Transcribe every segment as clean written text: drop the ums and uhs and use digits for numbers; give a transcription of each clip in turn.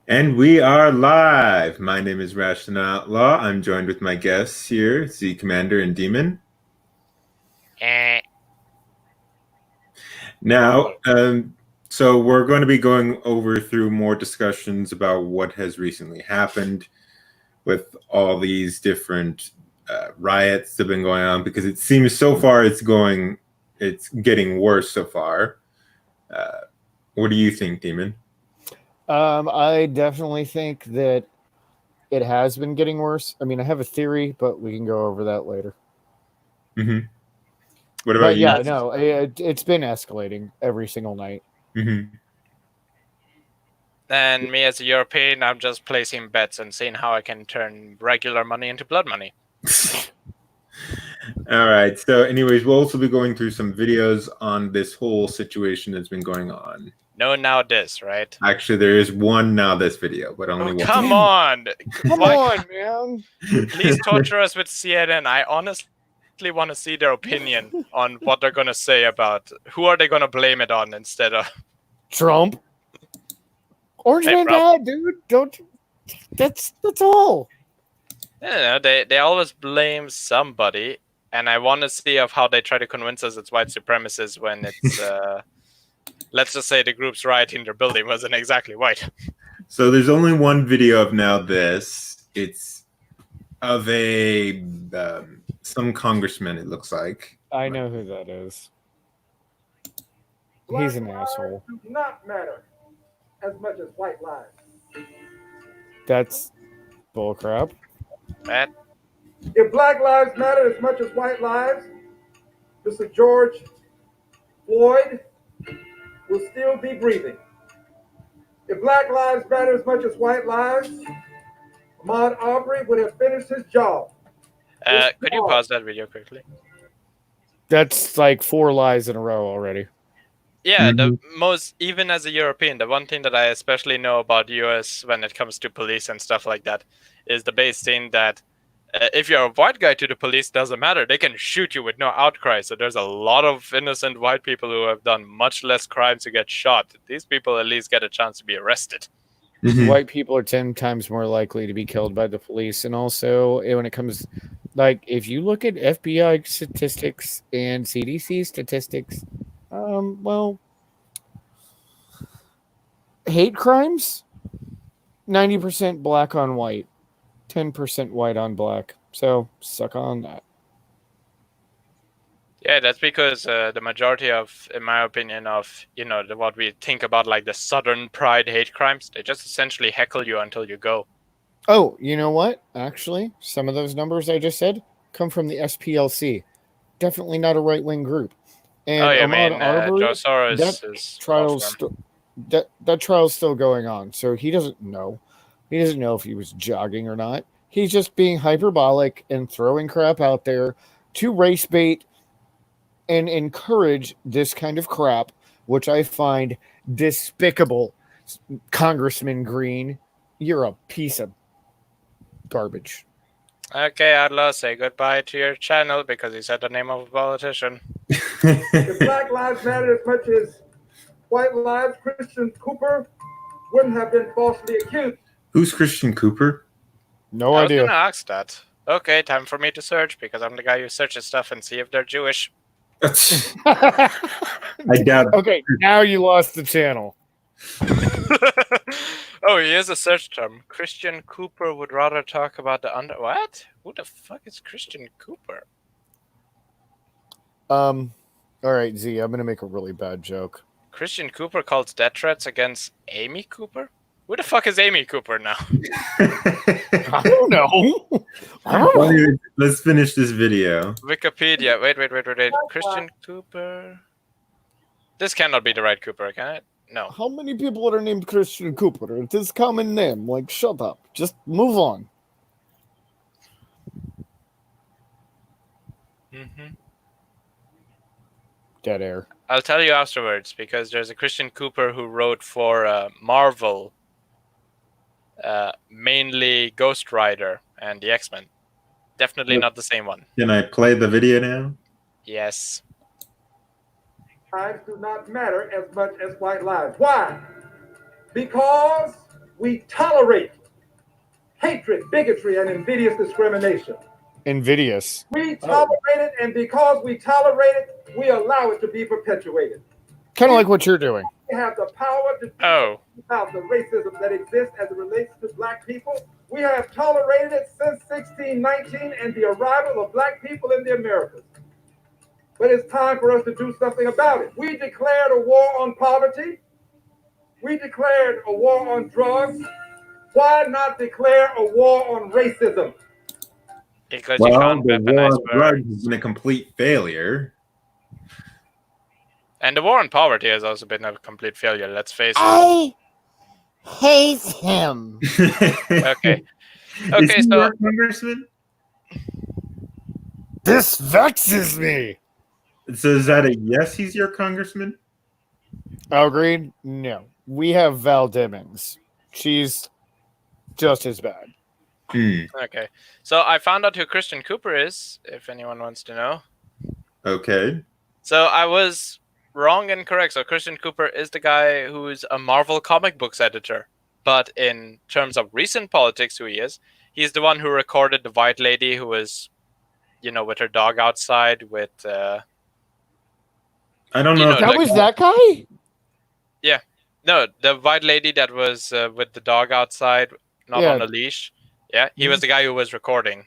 And we are live. My name is Rashton Outlaw. I'm joined with my guests here, Z Commander and Demon. Eh. Now, so we're going to be going over through more discussions about what has recently happened with all these different riots that have been going on, because it seems so far it's getting worse so far. What do you think, Demon? I definitely think that it has been getting worse. I mean, I have a theory, but we can go over that later. Mm-hmm. What about But you? yeah, no, it's been escalating every single night. Mm-hmm. And me as a European, I'm just placing bets and seeing how I can turn regular money into blood money. All right. So, anyways, we'll also be going through some videos on this whole situation that's been going on. No, now this, right? Actually, there is one now this video, but only one. Come on! Come on, man! Please torture us with CNN. I honestly want to see their opinion on what they're going to say about who are they going to blame it on instead of Trump. Orange Hey, man bro. bad, dude. Don't. That's all. I don't know, they always blame somebody, and I want to see of how they try to convince us it's white supremacists when it's let's just say the groups rioting their building wasn't exactly white. So there's only one video of now this. It's of a some congressman, it looks like. I know who that is. He's an asshole. Do not matter as much as white lives. That's bullcrap. That If black lives matter as much as white lives, Mr. George Floyd will still be breathing. If black lives matter as much as white lives, Ahmaud Arbery would have finished his job. could you pause that video quickly? That's like 4 lies in a row already. Yeah, the most, even as a European, the one thing that I especially know about US when it comes to police and stuff like that is the base thing that if you're a white guy to the police, doesn't matter. They can shoot you with no outcry. So there's a lot of innocent white people who have done much less crimes to get shot. These people at least get a chance to be arrested. Mhm. White people are 10 times more likely to be killed by the police. And also, when it comes, like, if you look at FBI statistics and CDC statistics, well, hate crimes, 90% black on white, 10% white on black. So, suck on that. Yeah, that's because the majority of, in my opinion, of, what we think about like the Southern Pride hate crimes, they just essentially heckle you until you go. Oh, you know what? Actually, some of those numbers I just said come from the SPLC. Definitely not a right-wing group. And Ahmaud Arbery, Joe Soros that is trial's that trial's still going on, so he doesn't know. He doesn't know if he was jogging or not. He's just being hyperbolic and throwing crap out there to race bait and encourage this kind of crap, which I find despicable. Congressman Green, you're a piece of garbage. Okay, Outlaw, say goodbye to your channel because you said the name of a politician. If black lives matter as much as white lives, Christian Cooper wouldn't have been falsely accused. Who's Christian Cooper? No I was idea. gonna ask that. Okay, time for me to search because I'm the guy who searches stuff and see if they're Jewish. I doubt. Okay, now you lost the channel. Oh, here's a search term. Christian Cooper would rather talk about the under. What? Who the fuck is Christian Cooper? All right, Z, I'm gonna make a really bad joke. Christian Cooper calls death threats against Amy Cooper? Who the fuck is Amy Cooper now? I don't know. Let's finish this video. Wikipedia. Wait. Christian Cooper. This cannot be the right Cooper, can it? No. How many people are named Christian Cooper? It is common name. Like, shut up. Just move on. Mm-hmm. Dead air. I'll tell you afterwards because there's a Christian Cooper who wrote for Marvel, mainly Ghost Rider and the X-Men. Definitely not the same one. Can I play the video now? Yes. Lives do not matter as much as white lives. Why? Because we tolerate hatred, bigotry, and invidious discrimination. Invidious. We tolerate it, and because we tolerate it, we allow it to be perpetuated. Kind of like what you're doing. We have the power to do about the racism that exists as it relates to black people. We have tolerated it since 1619 and the arrival of black people in the Americas. But it's time for us to do something about it. We declared a war on poverty. We declared a war on drugs. Why not declare a war on racism? Because you can't the war weaponize on drugs has been a complete failure. And the war on poverty has also been a complete failure, let's face it. I hate him. Okay. Is he so your congressman? This vexes me. So is that a yes? He's your congressman? Agreed? No. We have Val Demings. She's just as bad. Okay. So I found out who Christian Cooper is, if anyone wants to know. Okay. So I was wrong and correct. So Christian Cooper is the guy who's a Marvel comic books editor. But in terms of recent politics, who he is, he's the one who recorded the white lady who was, with her dog outside with... I don't know. That was that guy? Yeah. No, the white lady that was with the dog outside, not on a leash. Yeah, he was the guy who was recording.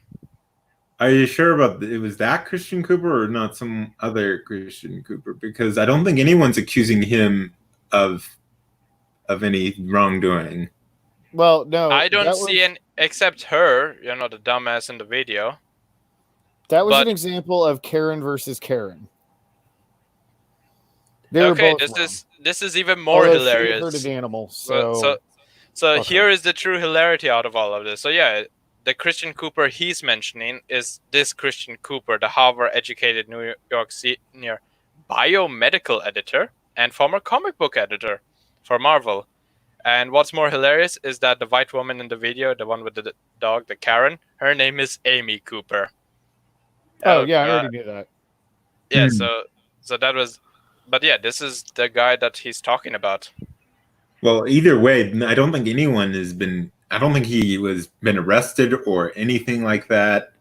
Are you sure about it was that Christian Cooper or not some other Christian Cooper? Because I don't think anyone's accusing him of any wrongdoing. Well, no. I don't see any, except her, the dumbass in the video. That was an example of Karen versus Karen. Okay, this is even more hilarious. She hurted the animal, so okay. Here is the true hilarity out of all of this. So yeah, the Christian Cooper he's mentioning is this Christian Cooper, the Harvard-educated New York senior biomedical editor and former comic book editor for Marvel. And what's more hilarious is that the white woman in the video, the one with the dog, the Karen, her name is Amy Cooper. Oh yeah, I already knew that. Yeah, so that was... But yeah, this is the guy that he's talking about. Well, either way, I don't think anyone has been... I don't think he was been arrested or anything like that.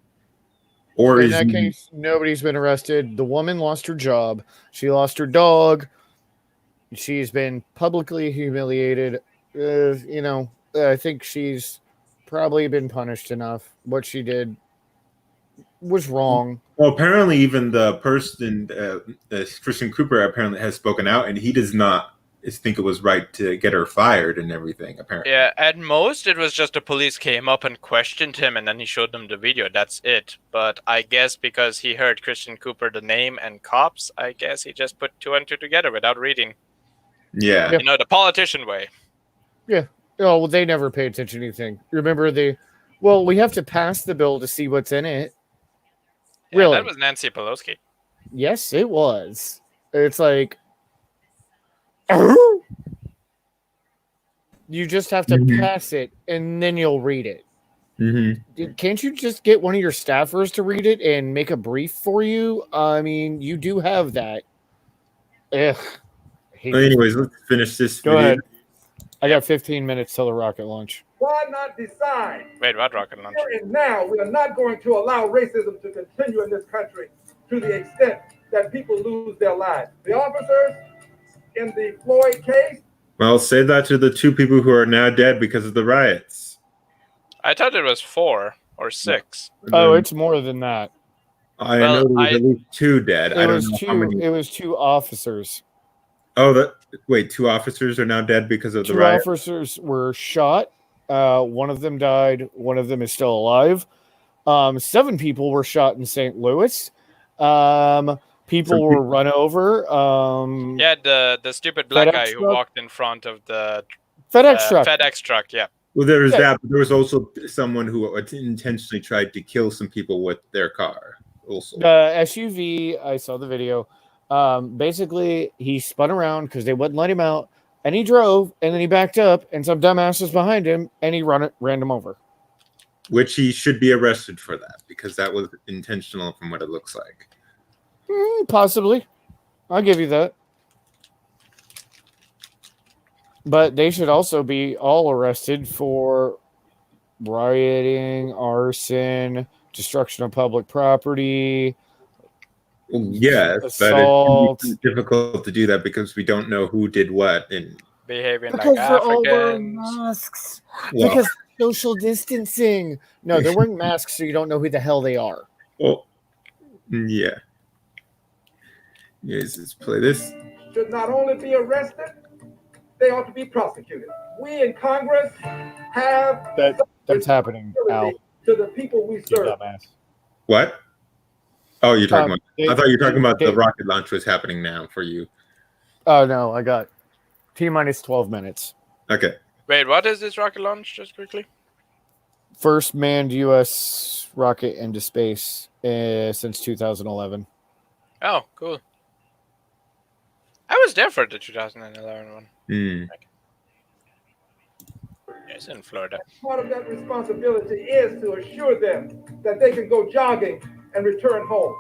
Or in that case, nobody's been arrested. The woman lost her job. She lost her dog. She's been publicly humiliated. I think she's probably been punished enough. What she did was wrong. Well, apparently even the person, Christian Cooper, apparently has spoken out, and he does not think it was right to get her fired and everything, apparently. Yeah, at most it was just the police came up and questioned him, and then he showed them the video. That's it. But I guess because he heard Christian Cooper, the name, and cops, I guess he just put two and two together without reading. Yeah. The politician way. Yeah. Oh, well, they never pay attention to anything. Remember we have to pass the bill to see what's in it. Yeah, really? That was Nancy Pelosi. Yes, it was. It's like... You just have to pass it, and then you'll read it. Mm-hmm. Can't you just get one of your staffers to read it and make a brief for you? I mean, you do have that. Ugh. Anyways, let's finish this Go video. ahead. I got 15 minutes till the rocket launch. Why not decide? Wait, what rocket launch? Here and now, we are not going to allow racism to continue in this country to the extent that people lose their lives. The officers in the Floyd case. Well, say that to the 2 people who are now dead because of the riots. I thought it was 4 or 6. Oh, it's more than that. I know there was at least 2 dead. I don't know how many. It was 2 officers. Oh, wait, 2 officers are now dead because of the riot? 2 officers were shot. One of them died. One of them is still alive. 7 people were shot in St. Louis. People were run over. Yeah, the stupid black guy who walked in front of the FedEx truck. FedEx truck, yeah. Well, there was that, but there was also someone who intentionally tried to kill some people with their car. Also, the SUV. I saw the video. Basically, he spun around because they wouldn't let him out, and he drove, and then he backed up, and some dumbass was behind him, and he ran him over. Which he should be arrested for that because that was intentional, from what it looks like. Possibly, I'll give you that. But they should also be all arrested for rioting, arson, destruction of public property, Yes, assault. but it's difficult to do that because we don't know who did what. And Behaving Because like they're all wearing Africans. masks. well, Because social distancing. No, they're wearing masks so you don't know who the hell they are. well, yeah. Yes, let's play this. Should not only be arrested, they ought to be prosecuted. We in Congress have That's happening, Al. to the people we You serve. dumbass. What? Oh, you're talking about. I thought you were talking about the they- rocket launch was happening now for you. Oh no, I got T-minus 12 minutes. Okay. Wait, what is this rocket launch? Just quickly. First manned U.S. rocket into space since 2011. Oh, cool. I was there for the 2011 one. Hmm. It's in Florida. Part of that responsibility is to assure them that they can go jogging and return home.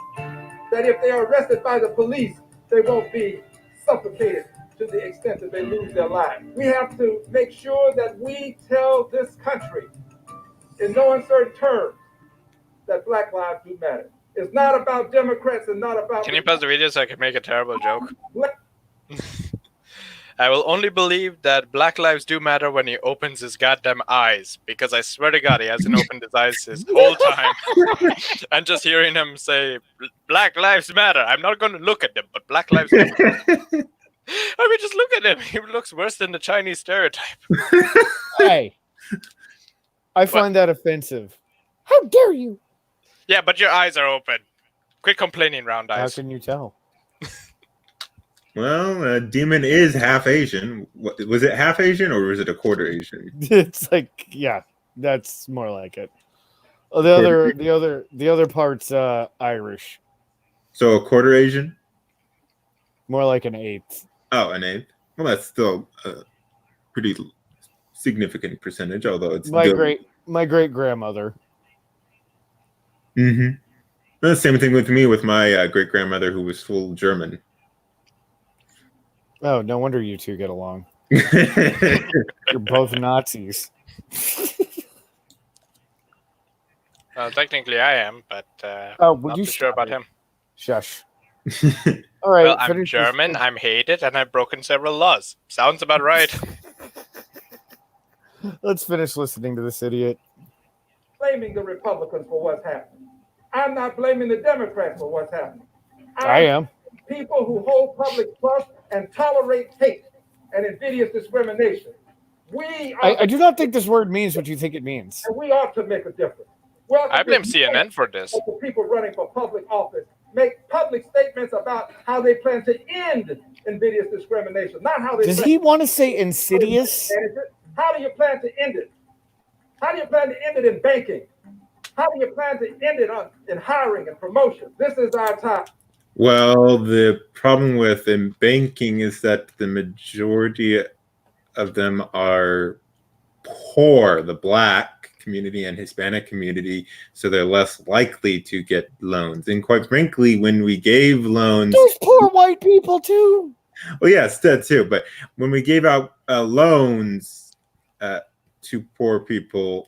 That if they are arrested by the police, they won't be suffocated to the extent that they lose their lives. We have to make sure that we tell this country in no uncertain terms that Black lives do matter. It's not about Democrats and not about... Can you pause the video so I can make a terrible joke? Black- I will only believe that Black lives do matter when he opens his goddamn eyes, because I swear to God he hasn't opened his eyes his whole time. And just hearing him say, Black lives matter. I'm not going to look at them, but Black lives matter. I mean, just look at him. He looks worse than the Chinese stereotype. Hey, I find that offensive. How dare you? Yeah, but your eyes are open. Quit complaining, round How eyes. can you tell? Well, Demon is half Asian. Was it half Asian or was it a quarter Asian? It's like, yeah, that's more like it. Oh, the other part's Irish. So a quarter Asian? More like an eighth. Oh, an eighth. Well, that's still a pretty significant percentage, although it's My great grandmother. Mm-hmm. The same thing with me with my great grandmother who was full German. Oh, no wonder you two get along. You're both Nazis. Technically I am, but Oh, would not you too sure about him. Shush. All right. Well, I'm finish this German, thing. I'm hated, and I've broken several laws. Sounds about right. Let's finish listening to this idiot. blaming the Republicans for what's happening. I'm not blaming the Democrats for what's happening. I am. People who hold public trust and tolerate hate and invidious discrimination. I do not think this word means what you think it means. And we ought to make a difference. I blame CNN for this. The people running for public office make public statements about how they plan to end invidious discrimination, not how they. Does he want to say insidious? How do you plan to end it? How do you plan to end it in banking? How do you plan to end it in hiring and promotion? This is our time. Well, the problem with in banking is that the majority of them are poor, the Black community and Hispanic community, so they're less likely to get loans. And quite frankly, when we gave loans, There's poor white people too. well, yes, that too. But when we gave out loans to poor people,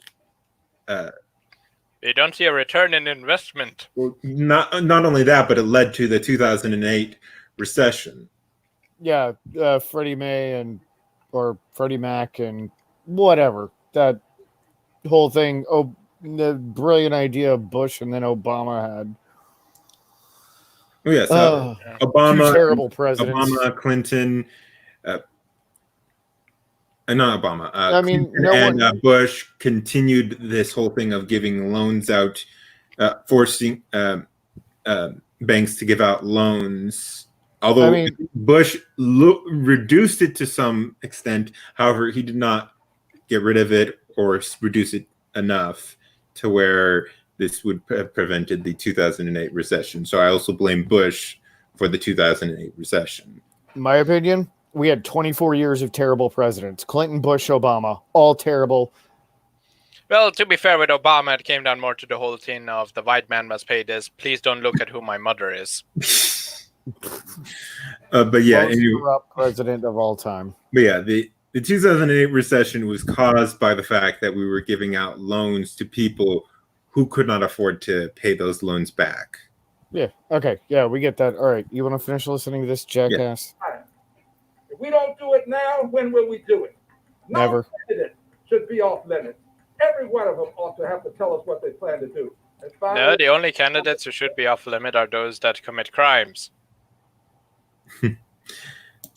You don't see a return in investment. well, not only that, but it led to the 2008 recession. Yeah, Freddie Mac and whatever. That whole thing. Oh, the brilliant idea Bush and then Obama had. Oh yes, Two Obama, terrible presidents. Obama, Clinton, not Obama. I mean, Clinton no and Bush continued this whole thing of giving loans out, forcing banks to give out loans. Although I mean, Bush reduced it to some extent, however, he did not get rid of it or reduce it enough to where this would have prevented the 2008 recession. So I also blame Bush for the 2008 recession. my opinion, we had 24 years of terrible presidents. Clinton, Bush, Obama, all terrible. Well, to be fair with Obama, it came down more to the whole thing of the white man must pay this. Please don't look at who my mother is. But yeah, Most corrupt president of all time. but yeah, The 2008 recession was caused by the fact that we were giving out loans to people who could not afford to pay those loans back. Yeah. Okay. Yeah, we get that. All right. You want to finish listening to this jackass? If we don't do it now, when will we do it? Never. No candidate should be off limits. Every one of them ought to have to tell us what they plan to do. And finally, No, the only candidates who should be off limit are those that commit crimes.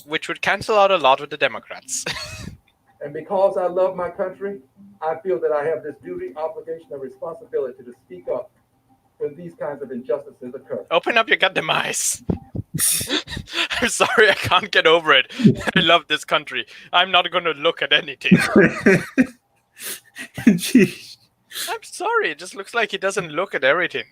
Which would cancel out a lot with the Democrats. and because I love my country, I feel that I have this duty, obligation, and responsibility to speak up when these kinds of injustices occur. Open up your goddamn eyes. I'm sorry, I can't get over it. I love this country. I'm not going to look at anything. Jeez. I'm sorry, it just looks like he doesn't look at everything.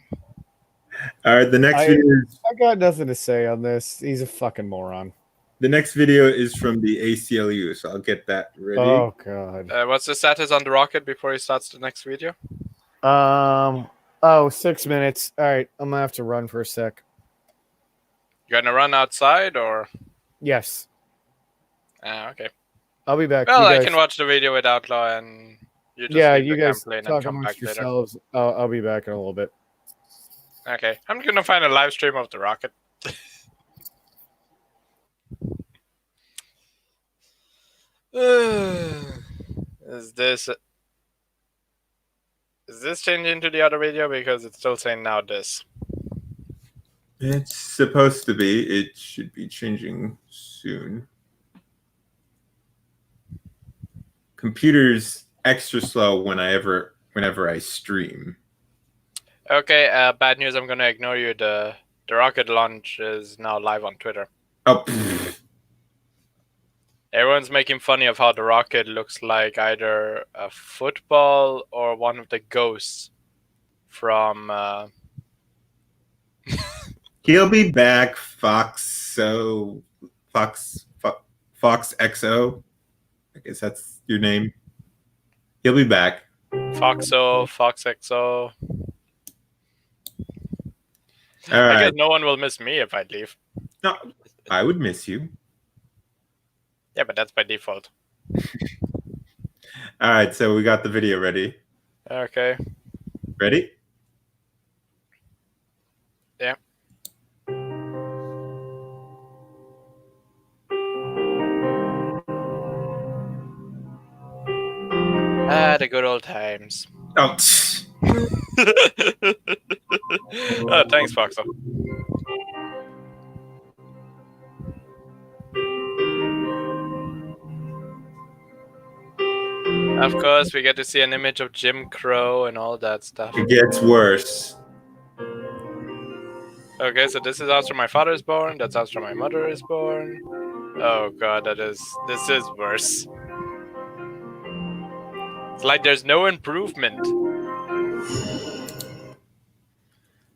All right, the next video is, I got nothing to say on this. He's a fucking moron. the next video is from the ACLU, so I'll get that ready. Oh god. What's the status on the rocket before he starts the next video? 6 minutes. All right, I'm gonna have to run for a sec. You gonna run outside or? Yes, Okay. I'll be back. Well, You I guys- can watch the video with Outlaw and you just Yeah, leave you the guys gameplay and talk come back amongst later. yourselves. I'll be back in a little bit. Okay, I'm gonna find a live stream of the rocket. Is this changing to the other video because it's still saying now this? It's supposed to be. It should be changing soon. Computer's extra slow whenever I stream. Okay, bad news. I'm gonna ignore you. The rocket launch is now live on Twitter. Oh, pfft. Everyone's making fun of how the rocket looks like either a football or one of the ghosts from. He'll be back, Fox XO. I guess that's your name. He'll be back. Foxo, FoxXO. All I right. guess no one will miss me if I leave. No, I would miss you. Yeah, but that's by default. All right, so we got the video ready. Okay. Ready? Yeah. The good old times. Oh, Oh, thanks, Foxo. Of course, we get to see an image of Jim Crow and all that stuff. it gets worse. Okay, so this is after my father is born. That's after my mother is born. Oh god, this is worse. It's like there's no improvement.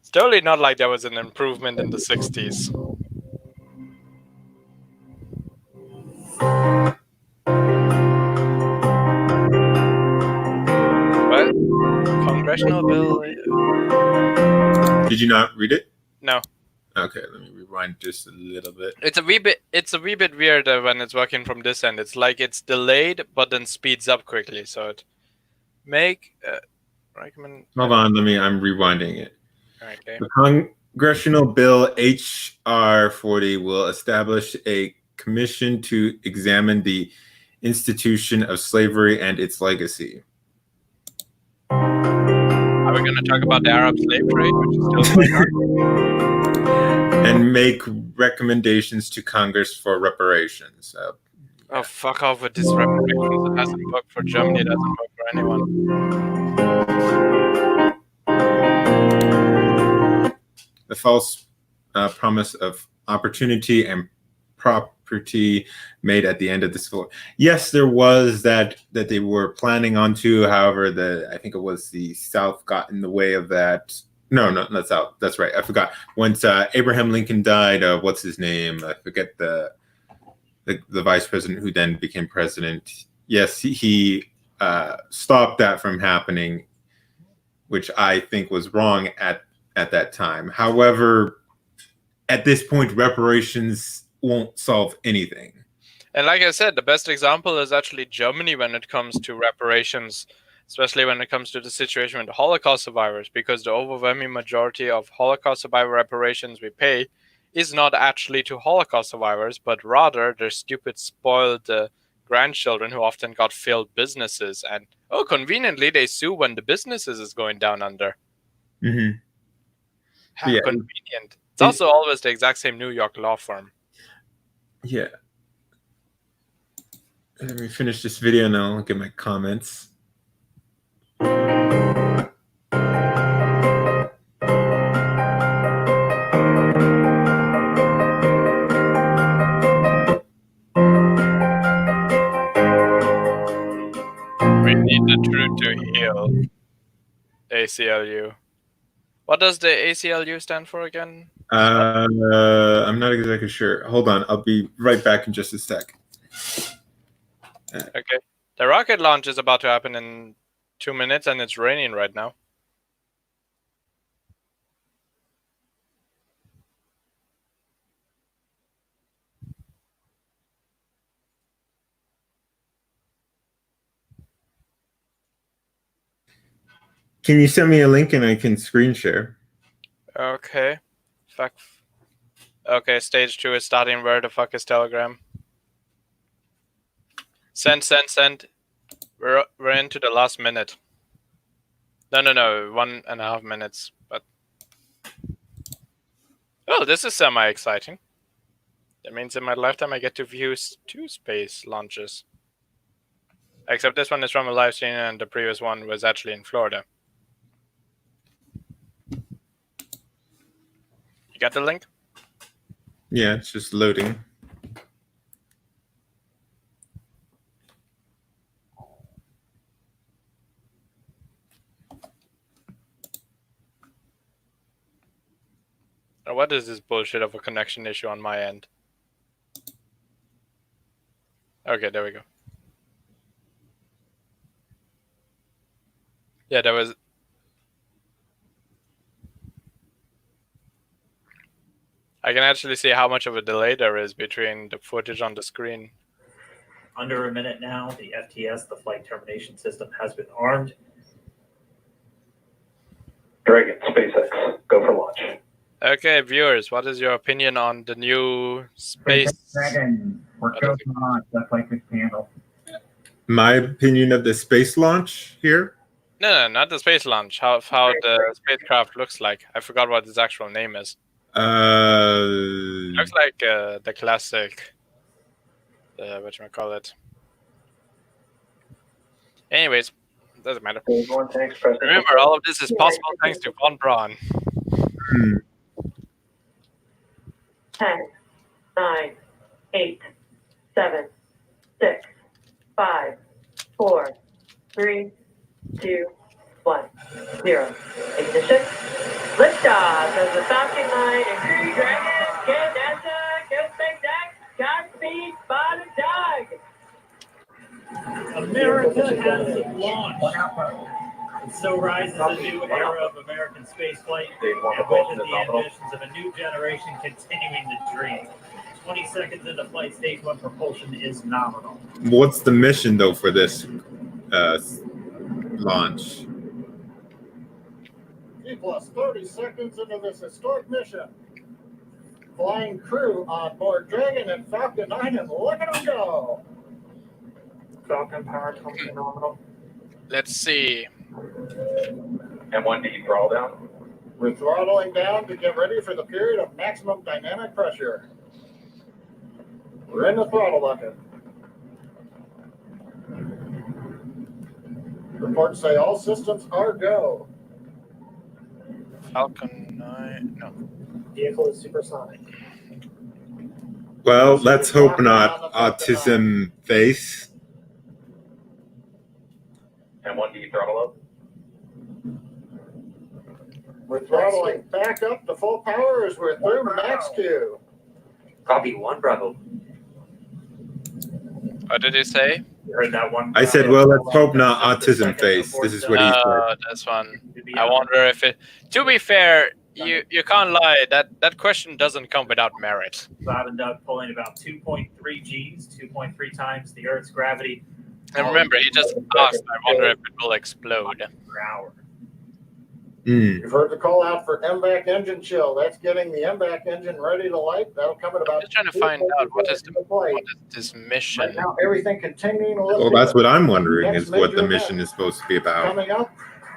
It's totally not like there was an improvement in the 60s. What? Congressional bill? Did you not read it? No. Okay, let me rewind just a little bit. It's a wee bit weird when it's working from this end. It's like it's delayed, but then speeds up quickly. So it recommend. Hold on, I'm rewinding it. Okay. The Congressional Bill H.R. 40 will establish a commission to examine the institution of slavery and its legacy. Are we going to talk about the Arab slave trade, which is still going on? And make recommendations to Congress for reparations. Oh, fuck off with this reparations. It hasn't worked for Germany. It doesn't work for anyone. The false promise of opportunity and property made at the end of the Civil War. Yes, there was that they were planning on to. However, I think it was the South got in the way of that. No, not South. That's right. I forgot. Once Abraham Lincoln died, what's his name? I forget the vice president who then became president. Yes, he stopped that from happening, which I think was wrong at that time. However, at this point, reparations won't solve anything. And like I said, the best example is actually Germany when it comes to reparations, especially when it comes to the situation with the Holocaust survivors, because the overwhelming majority of Holocaust survivor reparations we pay is not actually to Holocaust survivors, but rather their stupid, spoiled grandchildren who often got failed businesses. And, conveniently, they sue when the businesses is going down under. Mm-hmm. How Yeah. convenient. It's also always the exact same New York law firm. Yeah. Let me finish this video and I'll get my comments. We need the truth to heal. ACLU. What does the ACLU stand for again? I'm not exactly sure. Hold on. I'll be right back in just a sec. Okay. The rocket launch is about to happen in 2 minutes and it's raining right now. Can you send me a link and I can screen share? Okay. Fuck. Okay, stage 2 is starting. Where the fuck is Telegram? Send. We're into the last minute. No. 1.5 minutes. But this is semi-exciting. That means in my lifetime I get to view 2 space launches. Except this one is from a live stream and the previous one was actually in Florida. You got the link? Yeah, it's just loading. What is this bullshit of a connection issue on my end? Okay, there we go. Yeah, there was... I can actually see how much of a delay there is between the footage on the screen. Under a minute now, the FTS, the flight termination system, has been armed. Dragon, SpaceX, go for launch. Okay, viewers, what is your opinion on the new space? Dragon, we're going to launch. That's like this handle. My opinion of the space launch here? No, not the space launch. How the spacecraft looks like. I forgot what its actual name is. Looks like the classic. Whatchamacallit. Anyways, doesn't matter. Remember, all of this is possible thanks to Von Braun. 10, 9, 8, 7, 6, 5, 4, 3, 2, 1, 0. Ignition. Liftoff of the Falcon 9 and Crew Dragon. Get NASA. Go SpaceX. Godspeed. Spot a dog. America has launched. And so rises a new era of American spaceflight, and with it the ambitions of a new generation continuing the dream. 20 seconds into flight, stage 1 propulsion is nominal. What's the mission, though, for this launch? Plus 30 seconds into this historic mission. Flying crew on board Dragon and Falcon 9, and look at them go. Falcon power comes in nominal. Let's see. M1D throttle down. We're throttling down to get ready for the period of maximum dynamic pressure. We're in the throttle bucket. Reports say all systems are go. Falcon 9. No. Vehicle is supersonic. Well, let's hope not. Autism face. M1D throttle up. We're throttling back up to full power as we're through max Q. Copy 1 Bravo. What did he say? You heard that one? I said, well, let's hope not autism face. This is what he said. This one. I wonder if it... To be fair, You can't lie. That question doesn't come without merit. Bob and Doug pulling about 2.3 Gs, 2.3 times the Earth's gravity. And remember, he just asked, I wonder if it will explode. Per hour. You've heard the call out for MVAC engine chill. That's getting the MVAC engine ready to light. That'll come at about. I'm just trying to find out what is this mission. Right now, everything continuing a little Well, bit. that's what I'm wondering Next is what the major mission is supposed to be about. Coming up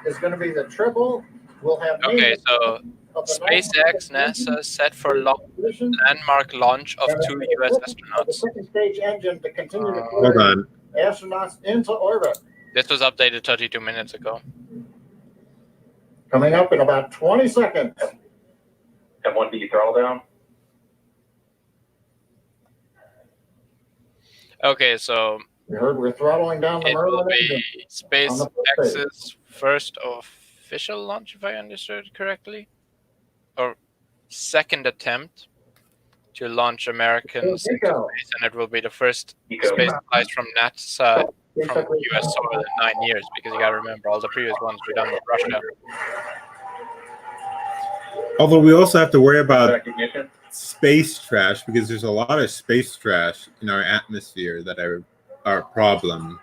is going to be the triple. We'll have. Okay, so SpaceX, NASA set for landmark launch of 2 U.S. The astronauts. second stage engine to continue to Hold on. astronauts into orbit. This was updated 32 minutes ago. Coming up in about 20 seconds. M1B throttle down. Okay, so We heard we're throttling down the it will Merlin engine. be SpaceX's first official launch, if I understood correctly, or second attempt to launch Americans into space, and it will be the first space flight from NASA from US soil in 9 years, because you gotta remember all the previous ones were done with Russia. Although we also have to worry about Recognition. space trash, because there's a lot of space trash in our atmosphere that are a problem.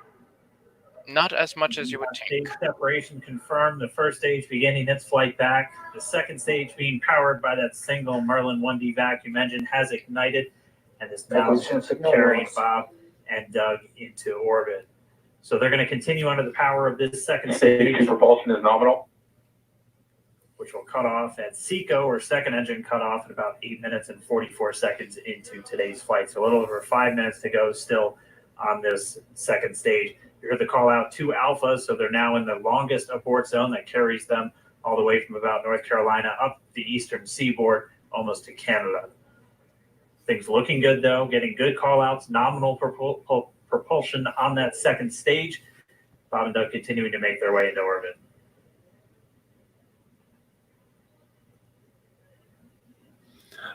Not as much as you would think. Stage separation confirmed. The first stage beginning its flight back. The second stage being powered by that single Merlin 1D vacuum engine has ignited and is now carrying Bob and Doug into orbit. So they're going to continue under the power of this second stage, Propulsion is nominal. which will cut off at SECO, or second engine cut off, at about 8 minutes and 44 seconds into today's flight. So a little over 5 minutes to go still on this second stage. You heard the call out to Alpha, so they're now in the longest abort zone that carries them all the way from about North Carolina up the eastern seaboard, almost to Canada. Things looking good, though, getting good call outs, nominal propulsion on that second stage. Bob and Doug continuing to make their way into orbit.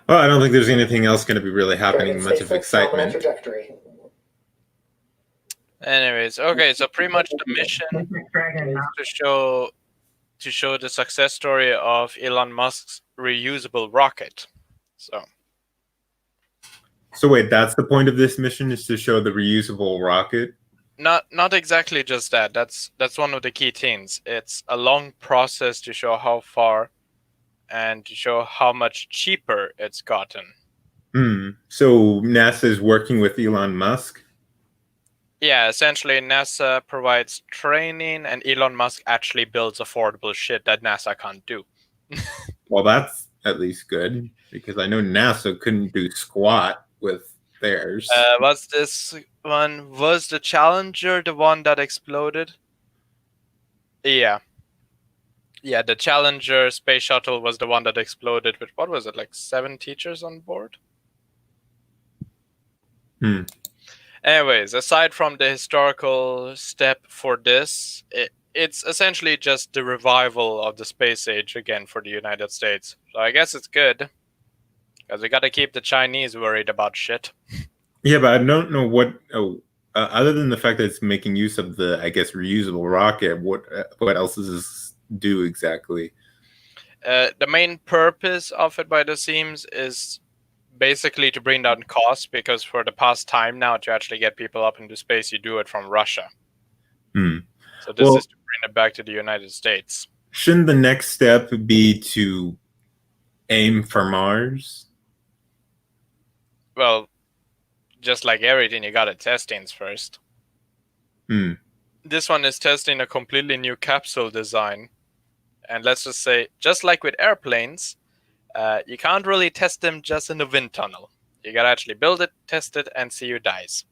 Well, I don't think there's anything else going to be really happening, much of excitement. Anyways, okay, so pretty much the mission is to show the success story of Elon Musk's reusable rocket. So wait, that's the point of this mission, is to show the reusable rocket? not exactly just that. That's one of the key things. It's a long process to show how far and to show how much cheaper it's gotten. So NASA is working with Elon Musk? Yeah, essentially NASA provides training and Elon Musk actually builds affordable shit that NASA can't do. Well, that's at least good, because I know NASA couldn't do squat with theirs. Was this one, was the Challenger the one that exploded? Yeah. Yeah, the Challenger space shuttle was the one that exploded with, what was it, like 7 teachers on board? Anyways, aside from the historical step for this, it's essentially just the revival of the space age again for the United States. So I guess it's good, because we got to keep the Chinese worried about shit. Yeah, but I don't know what, other than the fact that it's making use of the, I guess, reusable rocket, what else does this do exactly? The main purpose of it, by the seams, is basically to bring down costs, because for the past time now, to actually get people up into space, you do it from Russia. So this is to bring it back to the United States. Shouldn't the next step be to aim for Mars? Well, just like everything, you gotta test things first. This one is testing a completely new capsule design. And let's just say, just like with airplanes, you can't really test them just in a wind tunnel. You gotta actually build it, test it, and see who dies.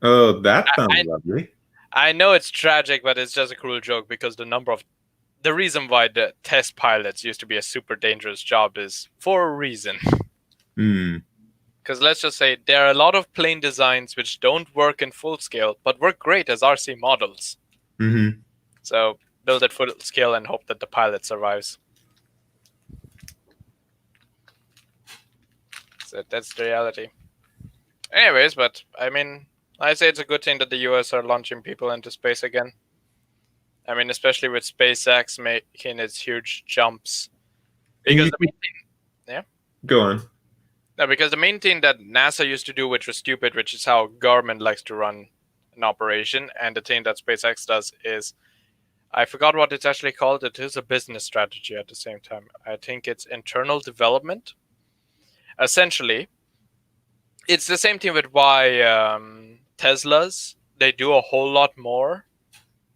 Oh, that sounds lovely. I know it's tragic, but it's just a cruel joke, because the reason why the test pilots used to be a super dangerous job is for a reason. Because let's just say there are a lot of plane designs which don't work in full scale, but work great as RC models. So build it full scale and hope that the pilot survives. So that's the reality. Anyways, but I mean, I say it's a good thing that the US are launching people into space again. I mean, especially with SpaceX making its huge jumps. Because the main thing, Go on. no, because the main thing that NASA used to do, which was stupid, which is how government likes to run an operation, and the thing that SpaceX does is, I forgot what it's actually called. It is a business strategy at the same time. I think it's internal development. Essentially, it's the same thing with why Teslas, they do a whole lot more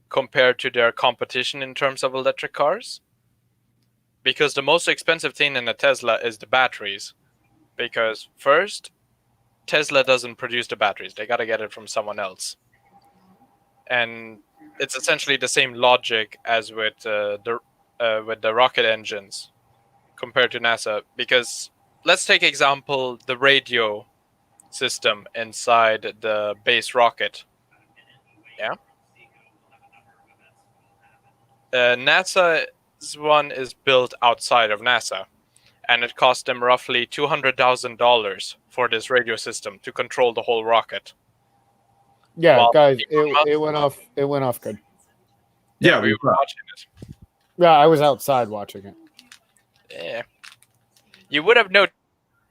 compared to their competition in terms of electric cars. Because the most expensive thing in a Tesla is the batteries. Because first, Tesla doesn't produce the batteries. They got to get it from someone else. And it's essentially the same logic as with the rocket engines compared to NASA. Because let's take example the radio system inside the base rocket. Yeah. NASA's one is built outside of NASA, and it cost them roughly $200,000 for this radio system to control the whole rocket. Yeah, Well, guys, it went off. It went off good. Yeah, we were watching it. Yeah, I was outside watching it. Yeah, you would have noticed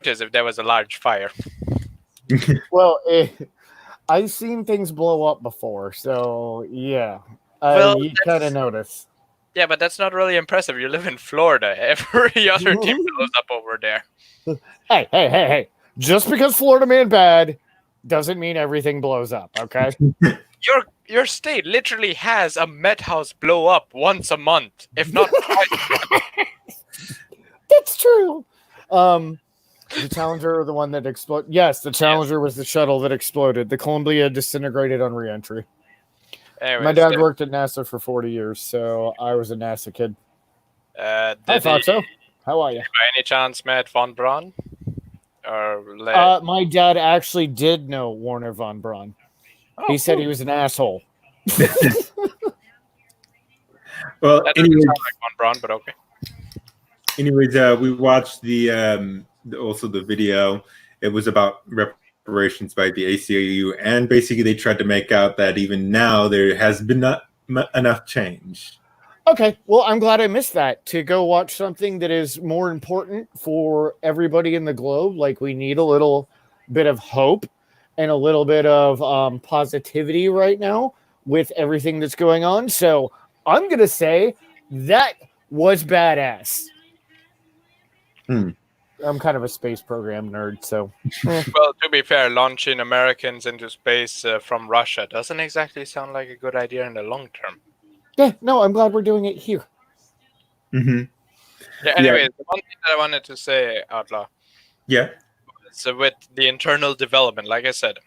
if there was a large fire. Well, I've seen things blow up before, so yeah, Well, you kind of notice. Yeah, but that's not really impressive. You live in Florida. Every other team blows up over there. Hey! Just because Florida Man bad doesn't mean everything blows up. Okay. Your state literally has a Met House blow up once a month, if not twice. That's true. The Challenger, the one that exploded. Yes, the Challenger was the shuttle that exploded. The Columbia disintegrated on reentry. Anyways, my dad worked at NASA for 40 years, so I was a NASA kid. I thought so. How are you? By any chance met Von Braun? Or my dad actually did know Warner Von Braun. Oh, he said he was an asshole. Well, that doesn't sound like Von Braun, but okay. Anyways, we watched also the video. It was about reparations by the ACLU, and basically they tried to make out that even now there has been not enough change. Okay, well, I'm glad I missed that, to go watch something that is more important for everybody in the globe. Like, we need a little bit of hope and a little bit of positivity right now with everything that's going on. So I'm going to say that was badass. I'm kind of a space program nerd, so. Well, to be fair, launching Americans into space from Russia doesn't exactly sound like a good idea in the long term. Yeah, no, I'm glad we're doing it here. Mm-hmm. Yeah, anyways, the one thing that I wanted to say, Outlaw. Yeah. So with the internal development, like I said,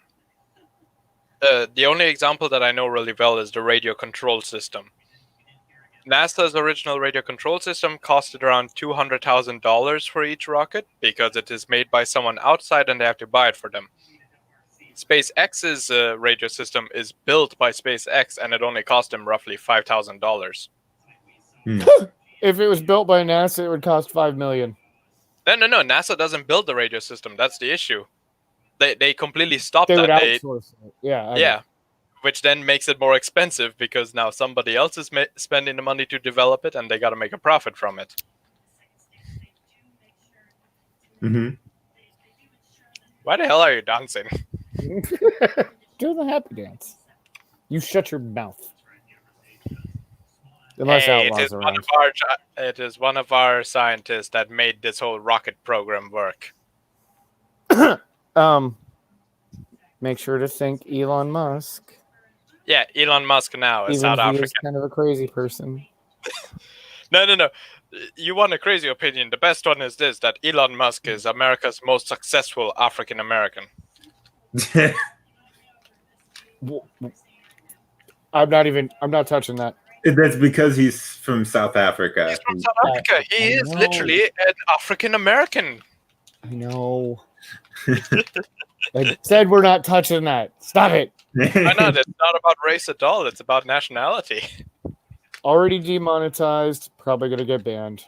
the only example that I know really well is the radio control system. NASA's original radio control system costed around $200,000 for each rocket because it is made by someone outside and they have to buy it for them. SpaceX's radio system is built by SpaceX and it only cost them roughly $5,000. If it was built by NASA, it would cost $5 million. No. NASA doesn't build the radio system. That's the issue. They completely stopped they that. Would outsource it. Yeah. Yeah. Which then makes it more expensive because now somebody else is spending the money to develop it and they got to make a profit from it. Mm-hmm. Why the hell are you dancing? Do the happy dance. You shut your mouth. Unless Outlaw's around. It is one of our scientists that made this whole rocket program work. Make sure to thank Elon Musk. Yeah, Elon Musk now is South African. He's kind of a crazy person. No. You want a crazy opinion. The best one is this, that Elon Musk is America's most successful African American. I'm not touching that. That's because he's from South Africa. He's from South Africa. He is literally an African American. I know. I said we're not touching that. Stop it. Why not? It's not about race at all. It's about nationality. Already demonetized. Probably going to get banned.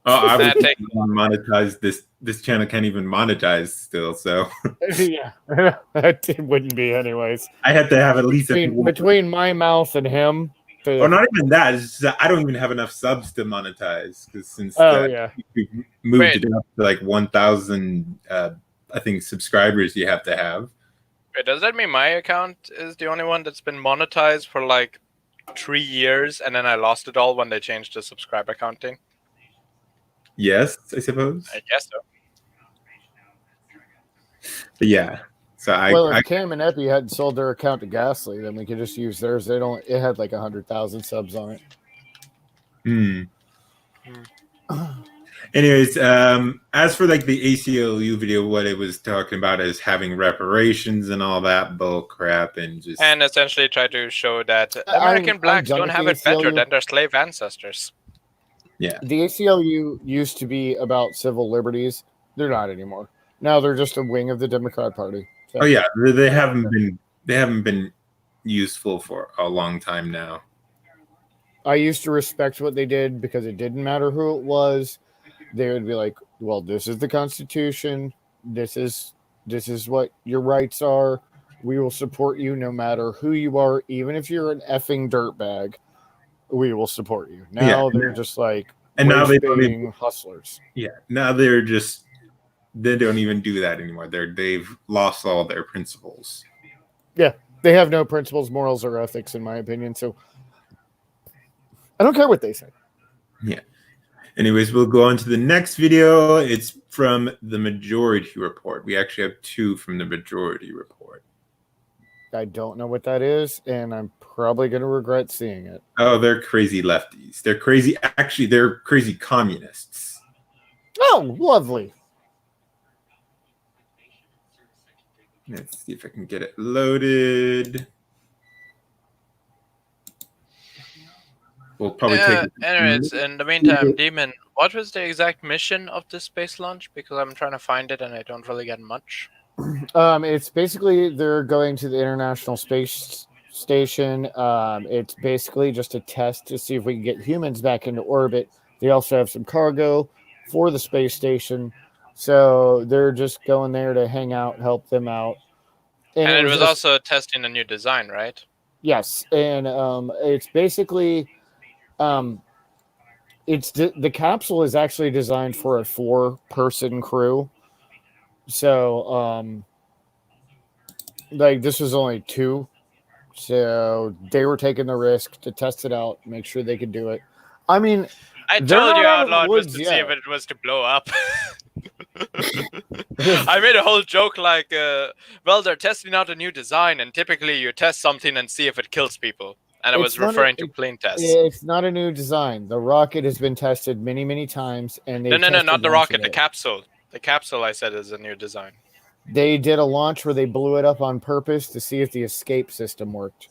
Oh, I was monetized. This channel can't even monetize still, so. Yeah, it wouldn't be anyways. I had to have at least between my mouth and him. Or not even that. It's just that I don't even have enough subs to monetize because since we moved it up to like 1,000, I think subscribers you have to have. Wait, does that mean my account is the only one that's been monetized for like 3 years, and then I lost it all when they changed the subscriber counting? Yes, I suppose. I guess so. But yeah. So if Cam and Epi hadn't sold their account to Ghastly, then we could just use theirs. It had like 100,000 subs on it. Anyways, as for like the ACLU video, what it was talking about is having reparations and all that bull crap, and essentially try to show that American blacks don't have it better than their slave ancestors. Yeah, the ACLU used to be about civil liberties. They're not anymore. Now they're just a wing of the Democrat Party. So. Oh yeah, they haven't been useful for a long time now. I used to respect what they did because it didn't matter who it was. They would be like, well, this is the Constitution. This is what your rights are. We will support you no matter who you are. Even if you're an effing dirtbag, we will support you. Now they're just like, and now they don't even hustlers. Yeah. Now they don't even do that anymore. They've lost all their principles. Yeah. They have no principles, morals, or ethics, in my opinion. So I don't care what they say. Yeah. Anyways, we'll go on to the next video. It's from the Majority Report. We actually have 2 from the Majority Report. I don't know what that is, and I'm probably going to regret seeing it. Oh, they're crazy lefties. They're crazy. Actually, they're crazy communists. Oh, lovely. Let's see if I can get it loaded. We'll probably take it. Anyways, in the meantime, Demon, what was the exact mission of this space launch? Because I'm trying to find it and I don't really get much. It's basically they're going to the International Space Station. It's basically just a test to see if we can get humans back into orbit. They also have some cargo for the space station. So they're just going there to hang out, help them out. And it was also testing a new design, right? Yes. And it's basically... the capsule is actually designed for a 4-person crew. So, like this was only 2. So they were taking the risk to test it out, make sure they could do it. I mean, I told you Outlaw was to see if it was to blow up. I made a whole joke like, well, they're testing out a new design, and typically you test something and see if it kills people. And I was referring to plane tests. It's not a new design. The rocket has been tested many, many times, and no, not the rocket. The capsule. The capsule, I said, is a new design. They did a launch where they blew it up on purpose to see if the escape system worked.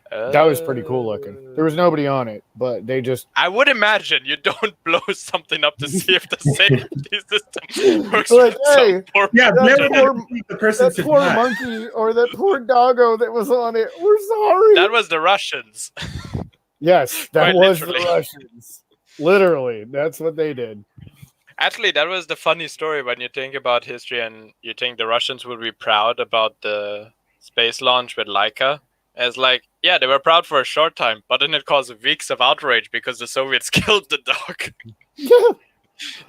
That was pretty cool looking. There was nobody on it, but they just... I would imagine you don't blow something up to see if the safety system works. Like, hey, that poor monkey or that poor doggo that was on it. We're sorry. That was the Russians. Yes, that was the Russians. Literally, that's what they did. Actually, that was the funny story when you think about history and you think the Russians would be proud about the space launch with Laika. It's like, yeah, they were proud for a short time, but then it caused weeks of outrage because the Soviets killed the dog. Yeah.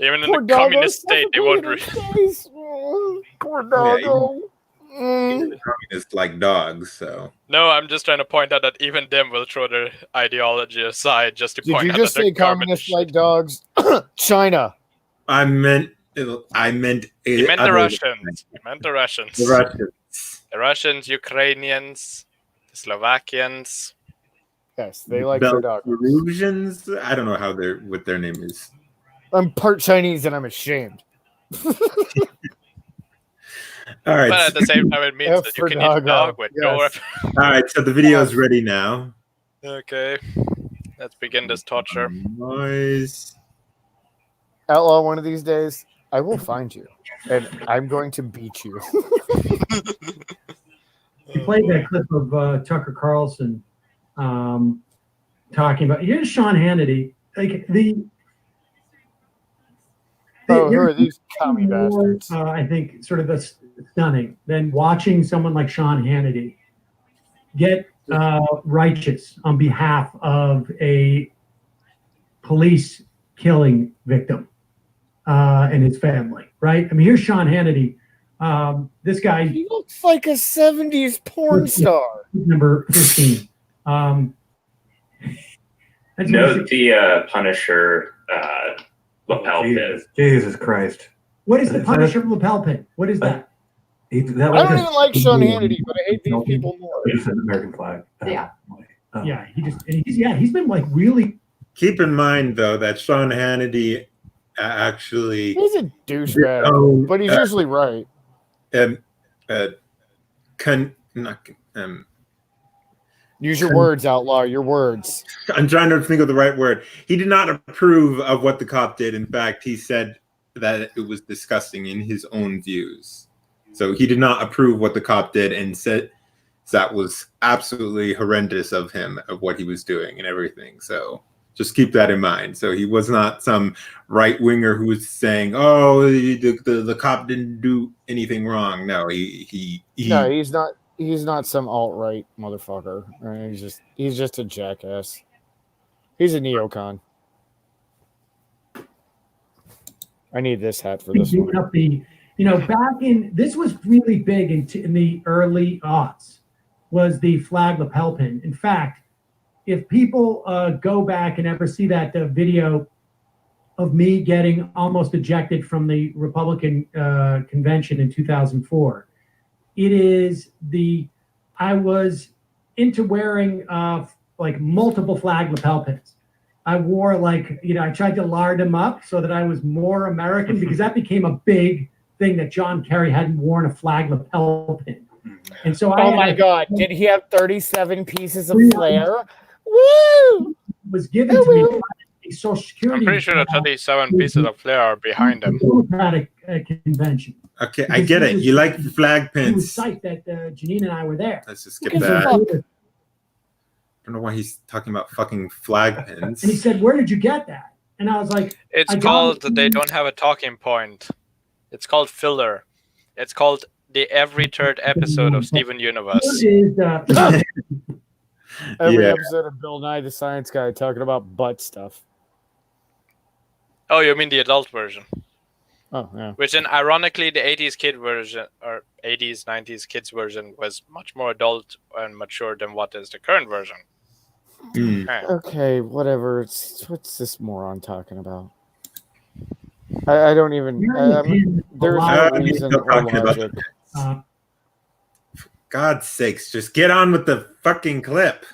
Even in the communist state, they won't... Poor doggo. Communists like dogs, so... No, I'm just trying to point out that even them will throw their ideology aside just to point out that Did you just say communists like dogs? China. I meant You meant the Russians. You meant the Russians. The Russians. The Russians, Ukrainians, the Slovakians. Yes, they like their dogs. Belarusians? I don't know what their name is. I'm part Chinese and I'm ashamed. All right. But at the same time, it means that you can eat a dog with no weapon. All right, so the video is ready now. Okay. Let's begin this torture. Noise. Outlaw, one of these days, I will find you, and I'm going to beat you. You played that clip of Tucker Carlson talking about. Here's Sean Hannity. Like who are these commie bastards? I think sort of stunning than watching someone like Sean Hannity get righteous on behalf of a police killing victim and his family, right? I mean, here's Sean Hannity. This guy, he looks like a 70s porn star. Number 15. Note the Punisher lapel pin. Jesus Christ. What is the Punisher lapel pin? What is that? I don't even like Sean Hannity, but I hate these people more. It's an American flag. Yeah. Yeah, he's been like really. Keep in mind though that Sean Hannity actually he's a douchebag, but he's usually right. Use your words, outlaw. Your words. I'm trying to think of the right word. He did not approve of what the cop did. In fact, he said that it was disgusting in his own views. So he did not approve what the cop did and said that was absolutely horrendous of him, of what he was doing and everything. So just keep that in mind. So he was not some right winger who was saying, "Oh, the cop didn't do anything wrong." No, no, he's not. He's not some alt-right motherfucker. He's just a jackass. He's a neocon. I need this hat for this one. Up the, back in, this was really big in the early aughts, was the flag lapel pin. In fact, if people go back and ever see that video of me getting almost ejected from the Republican convention in 2004, it is I was into wearing like multiple flag lapel pins. I wore I tried to lard them up so that I was more American because that became a big thing that John Kerry hadn't worn a flag lapel pin. And so oh my God, did he have 37 pieces of flair? Woo! Was given to me by a Social Security. I'm pretty sure the 37 pieces of flair are behind him. Democratic convention. Okay, I get it. You like flag pins. It was psyched that Janine and I were there. Let's just skip that. I don't know why he's talking about fucking flag pins. And he said, "Where did you get that?" And I was like, "It's called They Don't Have a Talking Point. It's called filler. It's called the every third episode of Steven Universe." Every episode of Bill Nye the Science Guy talking about butt stuff. Oh, you mean the adult version? Oh, yeah. Which, ironically, the 80s kid version, or 80s, 90s kids version, was much more adult and mature than what is the current version. Okay, whatever. What's this moron talking about? I don't even. There's no reason or logic. For God's sakes, just get on with the fucking clip.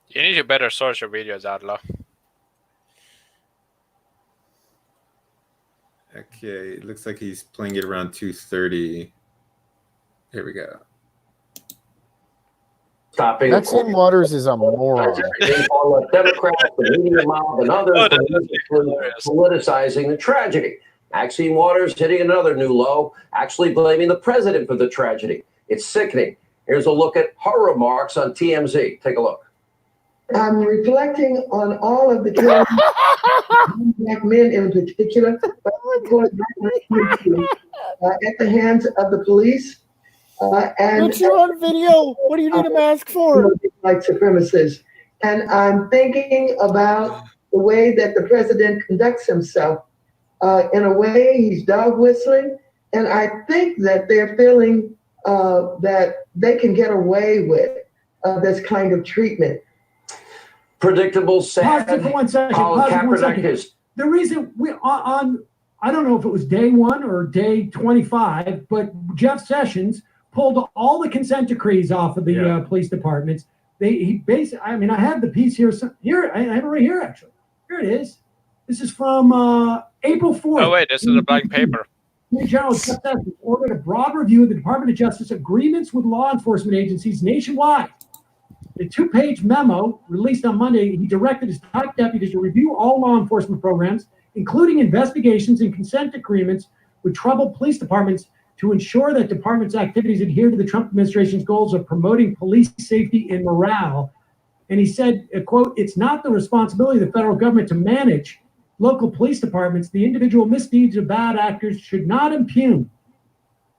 You need to better source your videos, Outlaw. Okay, it looks like he's playing it around 2:30. Here we go. Stopping. Maxine Waters is a moron. On the Democrats, the media mob, and others politicizing the tragedy. Maxine Waters hitting another new low, actually blaming the president for the tragedy. It's sickening. Here's a look at her remarks on TMZ. Take a look. I'm reflecting on all of the killings, black men in particular, but at the hands of the police. And but you're on video. What do you need a mask for? White supremacists. And I'm thinking about the way that the president conducts himself. In a way, he's dog whistling. And I think that they're feeling that they can get away with this kind of treatment. Predictable, sad. Pause for 1 second. Colin Kaepernick is. The reason we on I don't know if it was day 1 or day 25, but Jeff Sessions pulled all the consent decrees off of the police departments. He basically, I mean, I have the piece here. Here, I have it right here, actually. Here it is. This is from April 4th. Oh, wait, this is a blank paper. Attorney General Jeff Sessions ordered a broad review of the Department of Justice agreements with law enforcement agencies nationwide. The 2-page memo released on Monday, he directed his top deputies to review all law enforcement programs, including investigations and consent agreements with troubled police departments to ensure that departments' activities adhere to the Trump administration's goals of promoting police safety and morale. And he said, quote, "It's not the responsibility of the federal government to manage local police departments. The individual misdeeds of bad actors should not impugn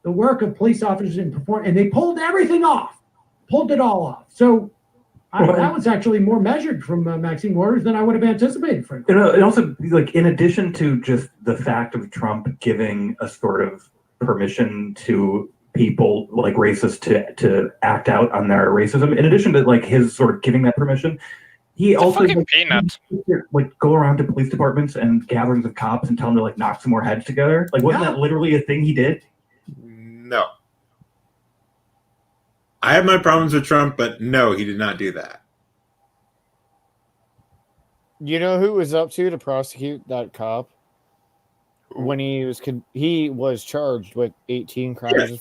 the work of police officers and perform." And they pulled everything off. pulled it all off. So that was actually more measured from Maxine Waters than I would have anticipated, frankly. And also, like, in addition to just the fact of Trump giving a sort of permission to people like racists to act out on their racism, in addition to like his sort of giving that permission, he also like go around to police departments and gatherings of cops and tell them to like knock some more heads together. Like, wasn't that literally a thing he did? No. I have my problems with Trump, but no, he did not do that. You know who was up to prosecute that cop? When he was charged with 18 crimes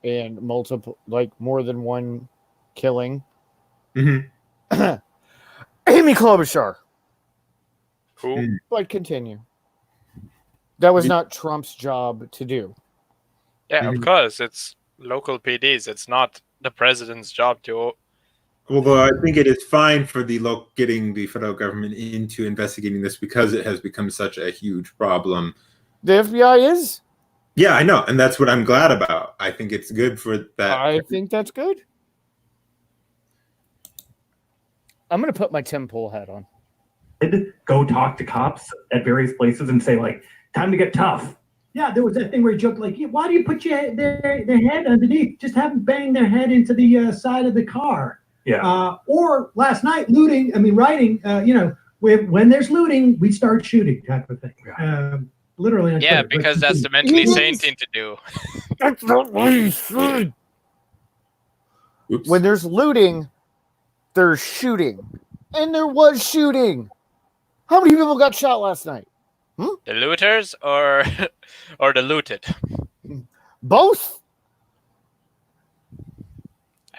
and multiple, like more than one killing. Mm-hmm. Amy Klobuchar. Who? But continue. That was not Trump's job to do. Yeah, of course. It's local PDs. It's not the president's job to. Although I think it is fine for getting the federal government into investigating this because it has become such a huge problem. The FBI is? Yeah, I know. And that's what I'm glad about. I think it's good for that. I think that's good. I'm going to put my Tim Pool hat on. Go talk to cops at various places and say, like, time to get tough. Yeah, there was that thing where he joked, like, why do you put their head underneath? Just have them bang their head into the side of the car. Yeah. Or last night, rioting, when there's looting, we start shooting type of thing. Literally. On Yeah, Twitter. because that's the mentally sane thing to do. That's not what he said. When there's looting, there's shooting. And there was shooting. How many people got shot last night? The looters or the looted? Both.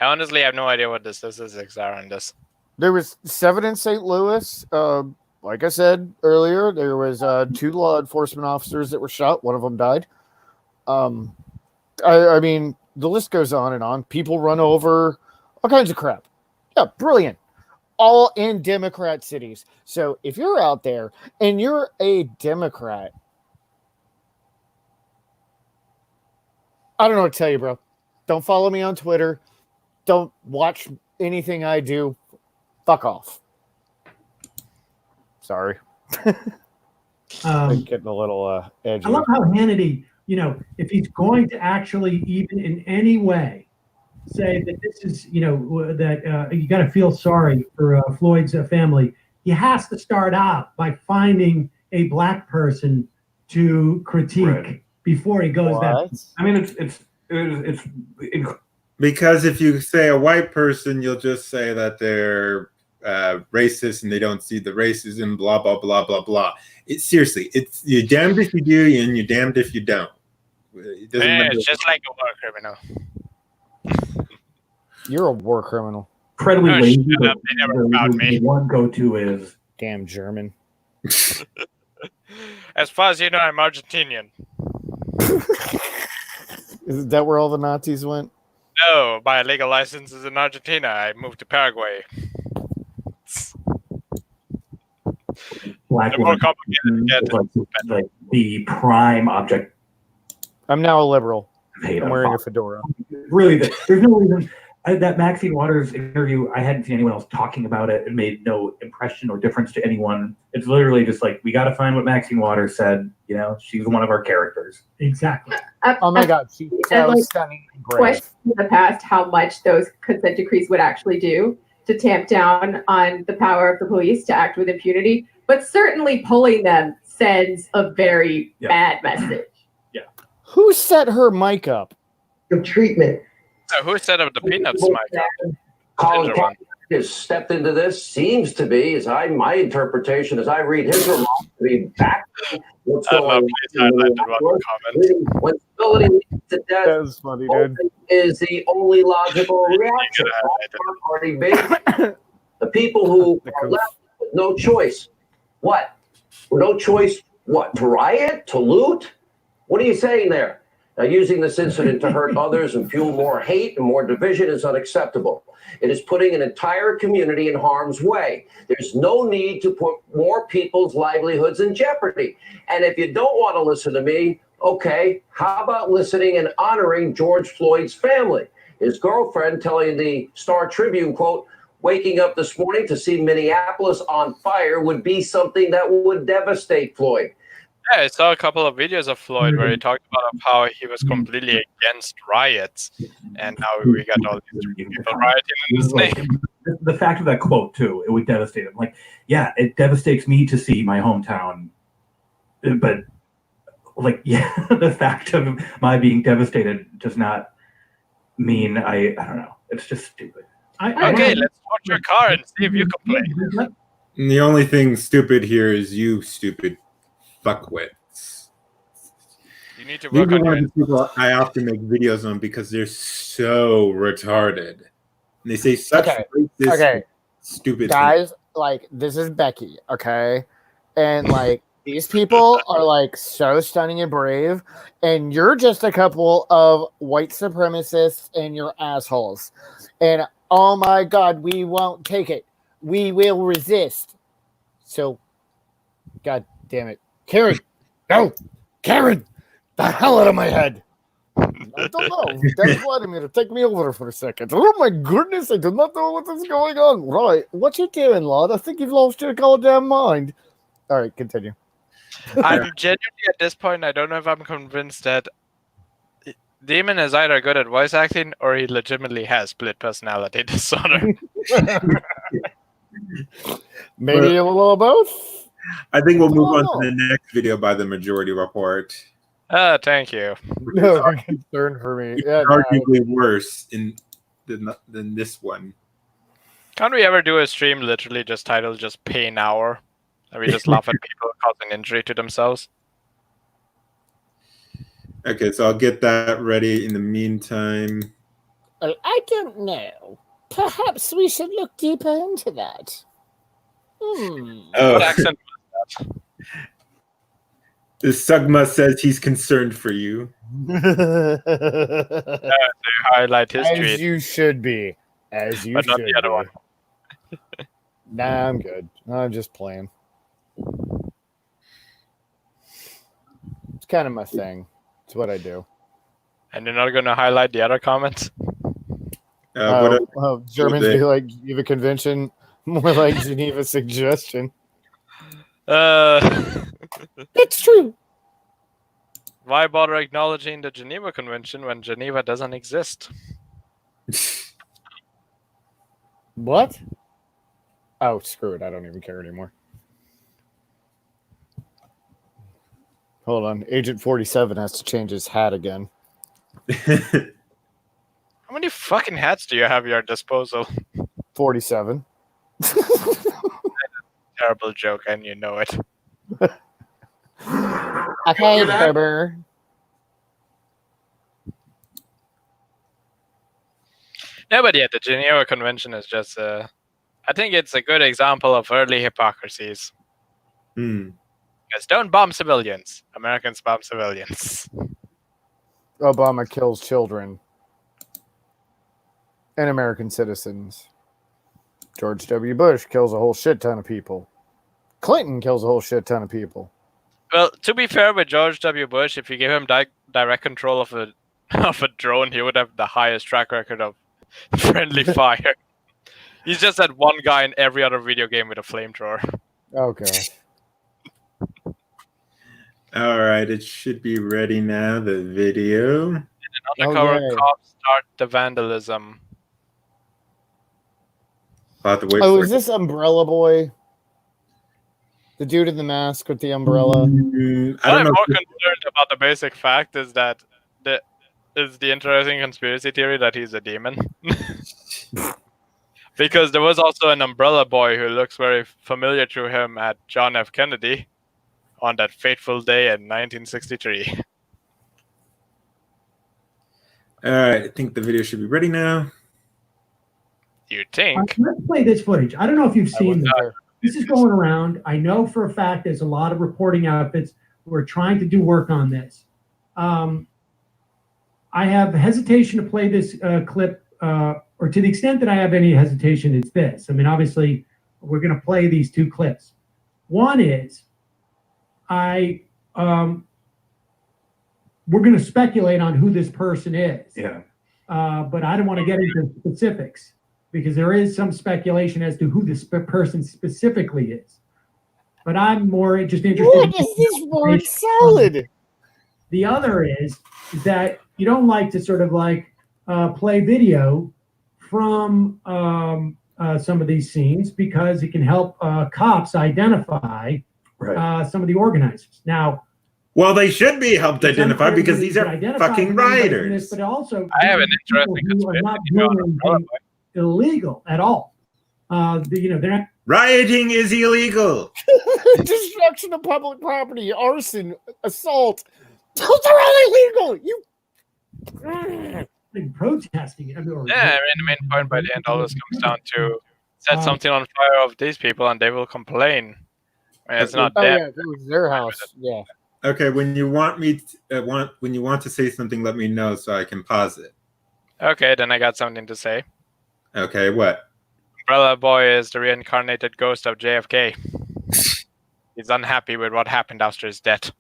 I honestly have no idea what the statistics are on this. There was 7 in St. Louis. Like I said earlier, there was 2 law enforcement officers that were shot. One of them died. I mean, the list goes on and on. People run over, all kinds of crap. Yeah, brilliant. All in Democrat cities. So if you're out there and you're a Democrat, I don't know what to tell you, bro. Don't follow me on Twitter. Don't watch anything I do. Fuck off. Sorry. I'm getting a little edgy. I love how Hannity, if he's going to actually even in any way say that this is, that you got to feel sorry for Floyd's family, he has to start out by finding a black person to critique before he goes that. I mean, it's because if you say a white person, you'll just say that they're racist and they don't see the racism, blah, blah, blah, blah, blah. Seriously, it's you're damned if you do and you're damned if you don't. It's just like a war criminal. You're a war criminal. Incredibly lazy. They never found me. One go-to is damn German. As far as you know, I'm Argentinian. Is that where all the Nazis went? No, my legal license is in Argentina. I moved to Paraguay. Black the more complicated like the prime object. I'm now a liberal. I'm wearing a fedora. Really, there's no reason. That Maxine Waters interview, I hadn't seen anyone else talking about it. It made no impression or difference to anyone. It's literally just like, we got to find what Maxine Waters said. She's one of our characters. Exactly. Oh my God, she's so stunning and brave. Question in the past how much those consent decrees would actually do to tamp down on the power of the police to act with impunity, but certainly pulling them sends a very bad message. Yeah. Who set her mic up? Of treatment. Who set up the Peanuts mic? Colin Kaepernick has stepped into this. Seems to be, my interpretation as I read his remarks, to be back to what's going on. When civility leads to death, that was funny, dude. Is the only logical reaction. Party base. The people who are left with no choice. What? No choice. What? To riot? To loot? What are you saying there? Now, using this incident to hurt others and fuel more hate and more division is unacceptable. It is putting an entire community in harm's way. There's no need to put more people's livelihoods in jeopardy. And if you don't want to listen to me, okay, how about listening and honoring George Floyd's family? His girlfriend telling the Star Tribune, quote, waking up this morning to see Minneapolis on fire would be something that would devastate Floyd. Yeah, I saw a couple of videos of Floyd where he talked about how he was completely against riots, and now we got all these people rioting in his name. The fact of that quote too, it would devastate him. Like, yeah, it devastates me to see my hometown, but like, yeah, the fact of my being devastated does not mean I don't know. It's just stupid. Okay, let's watch your car and see if you complain. And the only thing stupid here is you stupid fuckwits. You need to These work are on one your of the people I often make videos on because they're so retarded. And they say such racist, stupid guys, like, this is Becky, okay? And like, these people are like so stunning and brave, and you're just a couple of white supremacists and you're assholes. And oh my god, we won't take it. We will resist. So, god damn it. Karen, no! Karen! The hell out of my head! I don't know. That's Vladimir. Take me over for a second. Oh my goodness, I do not know what is going on. Right. What you doing, lad? I think you've lost your goddamn mind. All right, continue. I'm genuinely at this point, I don't know if I'm convinced that Demon is either good at voice acting or he legitimately has split personality disorder. Maybe a little of both. I think we'll move on to the next video by the majority report. Thank you. No concern for me. Yeah, arguably worse than this one. Can't we ever do a stream literally just titled just Pain Hour? And we just laugh at people causing injury to themselves? Okay, so I'll get that ready in the meantime. Well, I don't know. Perhaps we should look deeper into that. What accent was that? The Sugma says he's concerned for you. They highlight his tweet. As you should be. As you but should not the other be. one. Nah, I'm good. I'm just playing. It's kind of my thing. It's what I do. And you're not going to highlight the other comments? Germans be like Geneva Convention, more like Geneva Suggestion. It's true. Why bother acknowledging the Geneva Convention when Geneva doesn't exist? What? Oh, screw it. I don't even care anymore. Hold on. Agent 47 has to change his hat again. How many fucking hats do you have at your disposal? 47. Terrible joke, and you know it. Okay, Berber. No, but yeah, the Geneva Convention is just I think it's a good example of early hypocrisies. Because don't bomb civilians. Americans bomb civilians. Obama kills children and American citizens. George W. Bush kills a whole shit ton of people. Clinton kills a whole shit ton of people. Well, to be fair with George W. Bush, if you give him direct control of a drone, he would have the highest track record of friendly fire. He's just that one guy in every other video game with a flamethrower. Okay. All right, it should be ready now, the video. An undercover cop start the vandalism. I'll have to wait is this Umbrella Boy? The dude in the mask with the umbrella? I'm more concerned about the basic fact is that the interesting conspiracy theory that he's a demon. Because there was also an Umbrella Boy who looks very familiar to him at John F. Kennedy on that fateful day in 1963. All right, I think the video should be ready now. You think? Let's play this footage. I don't know if you've seen this. This is going around. I know for a fact there's a lot of reporting outfits who are trying to do work on this. I have hesitation to play this clip, or to the extent that I have any hesitation, it's this. I mean, obviously, we're going to play these two clips. One is, we're going to speculate on who this person is. Yeah. but I don't want to get into specifics because there is some speculation as to who this person specifically is. But I'm more just interested. What is this word salad? The other is that you don't like to sort of like play video from some of these scenes because it can help cops identify some of the organizers. Now, well, they should be helped identify because these are fucking rioters. But also, I have an interesting conspiracy not doing anything illegal at all. They're not. Rioting is illegal. Destruction of public property, arson, assault. Those are all illegal. You protesting. Yeah, I mean, the main point by the end always comes down to set something on fire of these people and they will complain. I mean, it's not them. Yeah, it was their house. Yeah. Okay, when you want me when you want to say something, let me know so I can pause it. Okay, then I got something to say. Okay, what? Umbrella Boy is the reincarnated ghost of JFK. He's unhappy with what happened after his death.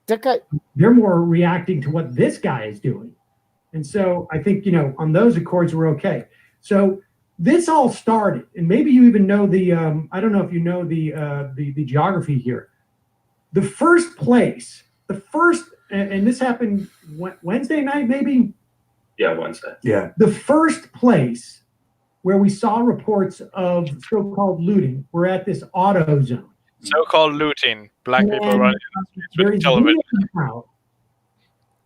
That guy. They're more reacting to what this guy is doing. And so I think, on those accords, we're okay. So this all started, and maybe you even know the, I don't know if you know the geography here. The first place, and this happened Wednesday night, maybe? Yeah, Wednesday. Yeah. The first place where we saw reports of so-called looting were at this auto zone. So-called looting, black people running in the streets with television.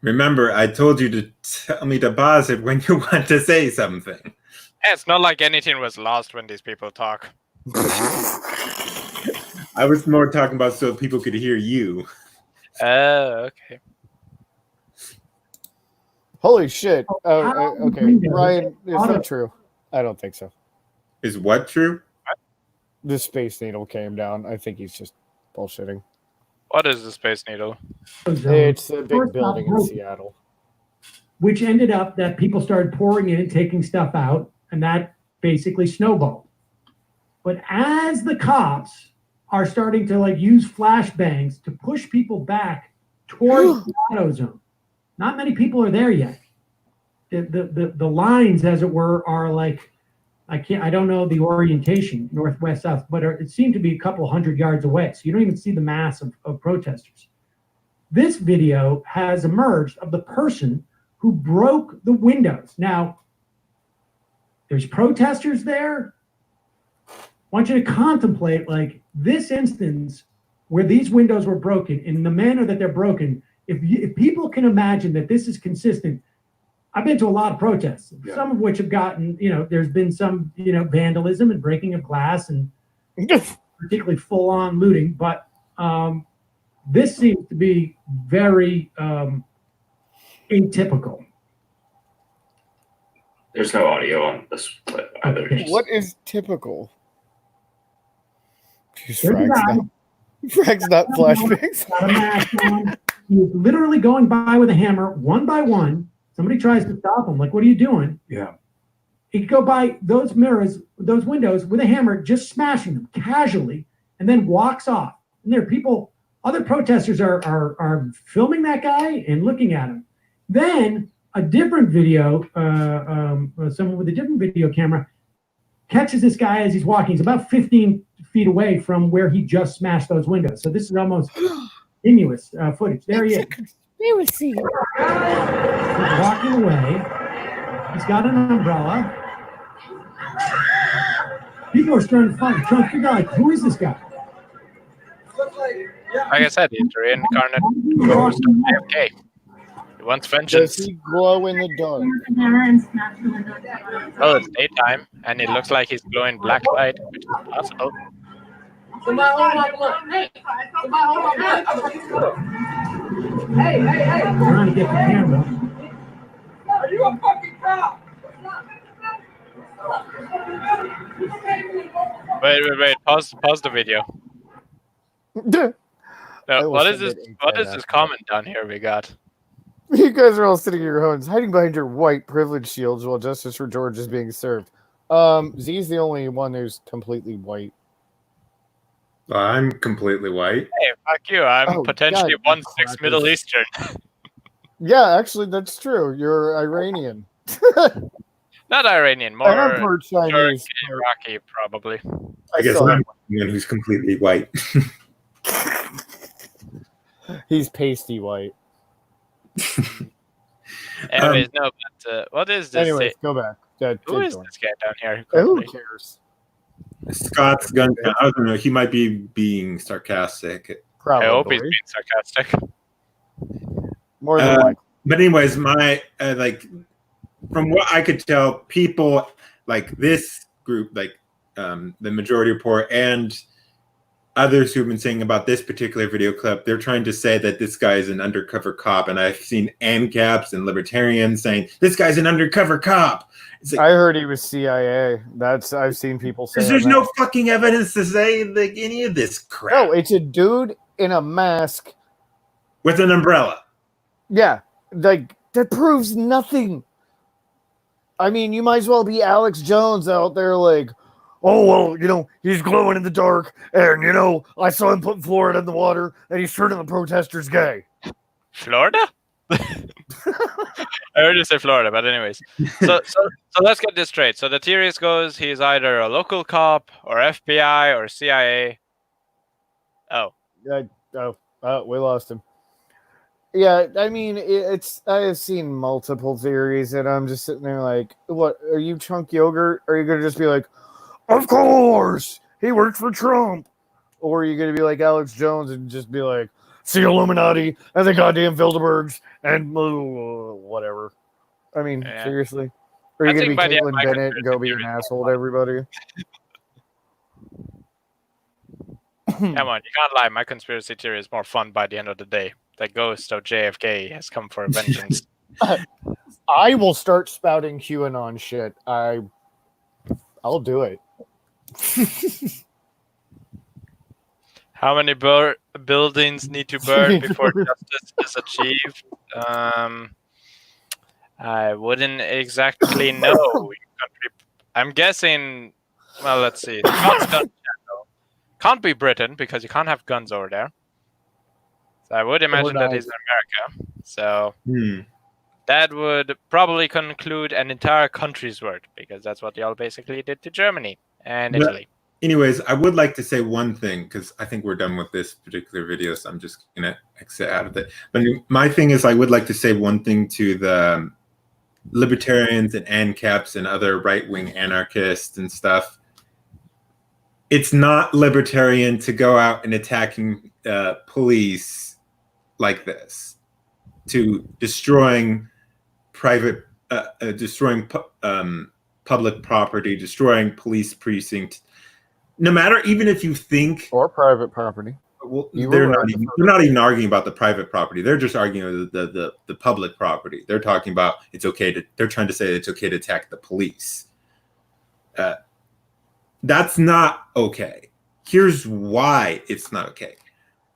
Remember, I told you to tell me to pause it when you want to say something. Yeah, it's not like anything was lost when these people talk. I was more talking about so people could hear you. Okay. Holy shit. Okay, Ryan, is that true? I don't think so. Is what true? The Space Needle came down. I think he's just bullshitting. What is the Space Needle? It's a big building in Seattle. Which ended up that people started pouring in and taking stuff out, and that basically snowballed. But as the cops are starting to use flashbangs to push people back towards the auto zone, not many people are there yet. The lines, as it were, are like, I don't know the orientation, northwest, south, but it seemed to be a couple hundred yards away. So you don't even see the mass of protesters. This video has emerged of the person who broke the windows. Now, there's protesters there. I want you to contemplate this instance where these windows were broken in the manner that they're broken. If people can imagine that this is consistent, I've been to a lot of protests, some of which have gotten, there's been some, vandalism and breaking of glass and particularly full-on looting. But this seems to be very atypical. There's no audio on this clip either. Okay. What is typical? Frag's not flashbangs. Got a mask on. He's literally going by with a hammer, one by one. Somebody tries to stop him. Like, what are you doing? Yeah. He could go by those mirrors, those windows with a hammer, just smashing them casually, and then walks off. And there are people, other protesters are filming that guy and looking at him. Then a different video, someone with a different video camera catches this guy as he's walking. He's about 15 feet away from where he just smashed those windows. So this is almost continuous footage. There he is. Conspiracy. He's walking away. He's got an umbrella. People are starting to find, trying to figure out, who is this guy? Like I said, he's the reincarnate ghost of JFK. He wants vengeance. Does he glow in the dark? Well, it's daytime, and it looks like he's glowing black light, which is possible. Hey. Trying to get the camera. Are you a fucking cop? Wait. Pause the video. Now, what is this comment down here we got? You guys are all sitting in your homes, hiding behind your white privilege shields while justice for George is being served. Z's the only one who's completely white. I'm completely white. Hey, fuck you. I'm potentially 1/6 Middle Eastern. Yeah, actually, that's true. You're Iranian. Not Iranian, more And I'm part Chinese. Iraqi, probably. I guess I'm one who's completely white. He's pasty white. Anyways, no, but what is this? Anyways, go back. Who is this guy down here? Who cares? Scott's gun count. I don't know. He might be being sarcastic. Probably. I hope he's being sarcastic. More than likely. But anyways, my like from what I could tell, people like this group, like the Majority Report and others who've been saying about this particular video clip, they're trying to say that this guy is an undercover cop, and I've seen ANCAPs and libertarians saying this guy's an undercover cop. It's like, I heard he was CIA. I've seen people say there's no fucking evidence to say like any of this crap. No, it's a dude in a mask with an umbrella. Yeah, like that proves nothing. I mean, you might as well be Alex Jones out there like, oh, well, he's glowing in the dark, and, I saw him putting Florida in the water, and he's turning the protesters gay. Florida? I heard you say Florida, but anyways. So let's get this straight. So the theory goes he's either a local cop or FBI or CIA. Oh. We lost him. Yeah, I mean, I have seen multiple theories, and I'm just sitting there like, what, are you chunk yogurt? Are you going to just be like, of course, he worked for Trump? Or are you going to be like Alex Jones and just be like, see Illuminati and the goddamn Bilderbergs and whatever? I mean, seriously? Are you going to be Caitlyn Bennett and go be an asshole to everybody? Come on, you can't lie. My conspiracy theory is more fun by the end of the day. The ghost of JFK has come for vengeance. I will start spouting QAnon shit. I'll do it. How many buildings need to burn before justice is achieved? I wouldn't exactly know. I'm guessing. Well, let's see. Can't be Britain because you can't have guns over there. So I would imagine that he's in America. So that would probably conclude an entire country's work because that's what y'all basically did to Germany and Italy. Anyways, I would like to say one thing because I think we're done with this particular video, so I'm just gonna exit out of it. But my thing is, I would like to say one thing to the libertarians and ANCAPs and other right-wing anarchists and stuff. It's not libertarian to go out and attacking police like this, to destroying public property, destroying police precinct. No matter, even if you think or private property. Well, they're not even arguing about the private property. They're just arguing the public property. They're talking about they're trying to say it's okay to attack the police. That's not okay. Here's why it's not okay.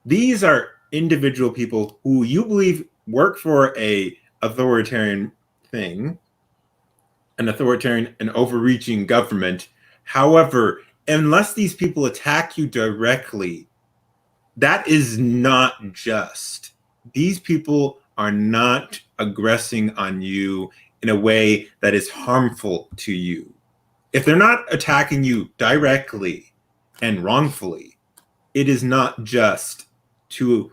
These are individual people who you believe work for a authoritarian thing, an overreaching government. However, unless these people attack you directly, that is not just. These people are not aggressing on you in a way that is harmful to you. If they're not attacking you directly and wrongfully, it is not just to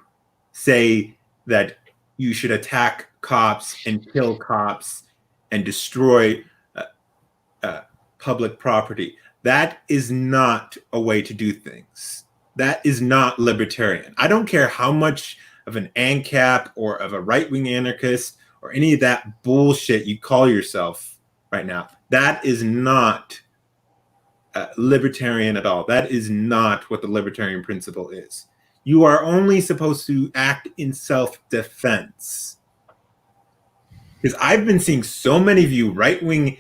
say that you should attack cops and kill cops and destroy public property. That is not a way to do things. That is not libertarian. I don't care how much of an ANCAP or of a right-wing anarchist or any of that bullshit you call yourself right now. That is not libertarian at all. That is not what the libertarian principle is. You are only supposed to act in self-defense. Because I've been seeing so many of you right-wing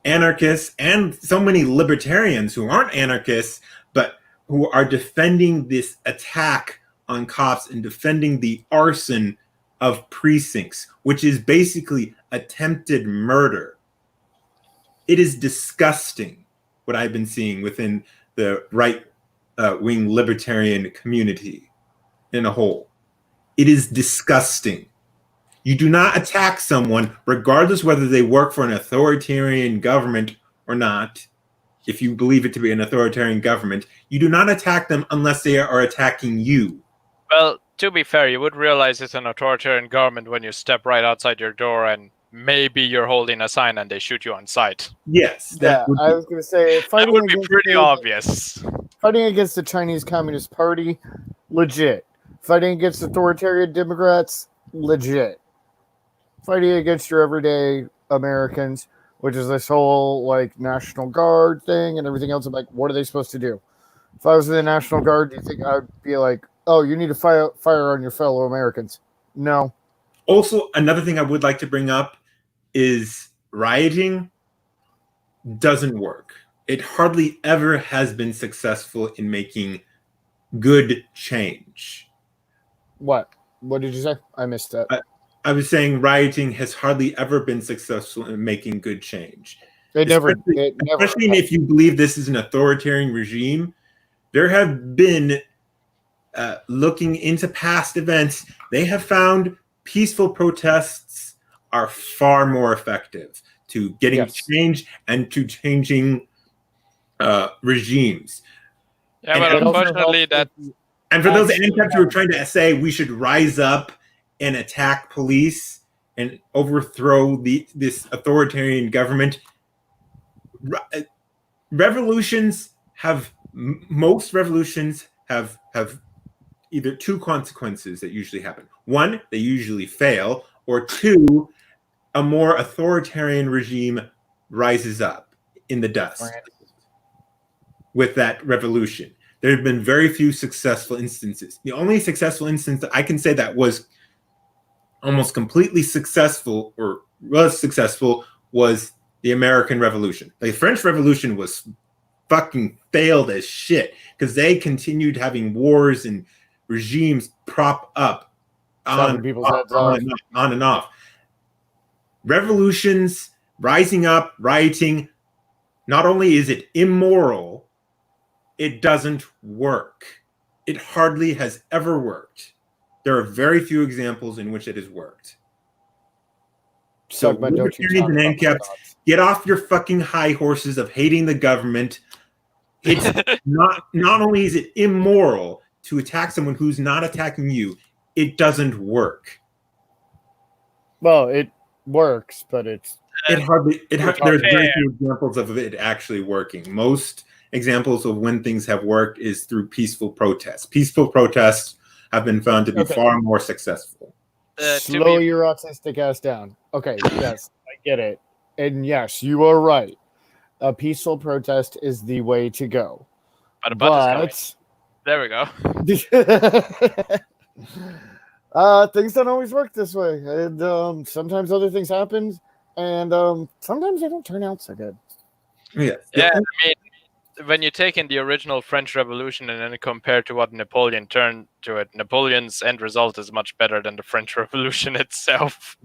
anarchists and so many libertarians who aren't anarchists, but who are defending this attack on cops and defending the arson of precincts, which is basically attempted murder. It is disgusting what I've been seeing within the right-wing libertarian community in a whole. It is disgusting. You do not attack someone, regardless whether they work for an authoritarian government or not. If you believe it to be an authoritarian government, you do not attack them unless they are attacking you. Well, to be fair, you would realize it's an authoritarian government when you step right outside your door and maybe you're holding a sign and they shoot you on sight. Yes. Yeah, I was going to say, that would be pretty obvious. Fighting against the Chinese Communist Party, legit. Fighting against authoritarian Democrats, legit. Fighting against your everyday Americans, which is this whole like National Guard thing and everything else. I'm like, what are they supposed to do? If I was in the National Guard, do you think I'd be like, oh, you need to fire on your fellow Americans? No. Also, another thing I would like to bring up is rioting doesn't work. It hardly ever has been successful in making good change. What? What did you say? I missed that. I was saying rioting has hardly ever been successful in making good change. Especially if you believe this is an authoritarian regime, there have been, looking into past events, they have found peaceful protests are far more effective to getting change and to changing regimes. Yeah, but unfortunately that... And for those anti-caps who are trying to say we should rise up and attack police and overthrow this authoritarian government, most revolutions have either two consequences that usually happen. One, they usually fail, or two, a more authoritarian regime rises up in the dust with that revolution. There have been very few successful instances. The only successful instance that I can say that was almost completely successful or was successful was the American Revolution. The French Revolution was fucking failed as shit because they continued having wars and regimes prop up on and off. Revolutions, rising up, rioting, not only is it immoral, it doesn't work. It hardly has ever worked. There are very few examples in which it has worked. So libertarians and ANCAPs, get off your fucking high horses of hating the government. It's not only is it immoral to attack someone who's not attacking you, it doesn't work. Well, it works, but there's very few examples of it actually working. Most examples of when things have worked is through peaceful protests. Peaceful protests have been found to be far more successful. Slow your autistic ass down. Okay, yes, I get it. And yes, you are right. A peaceful protest is the way to go. But there we go. Things don't always work this way. And sometimes other things happen, and sometimes they don't turn out so good. Yeah, I mean, when you take in the original French Revolution and then compare to what Napoleon turned to it, Napoleon's end result is much better than the French Revolution itself.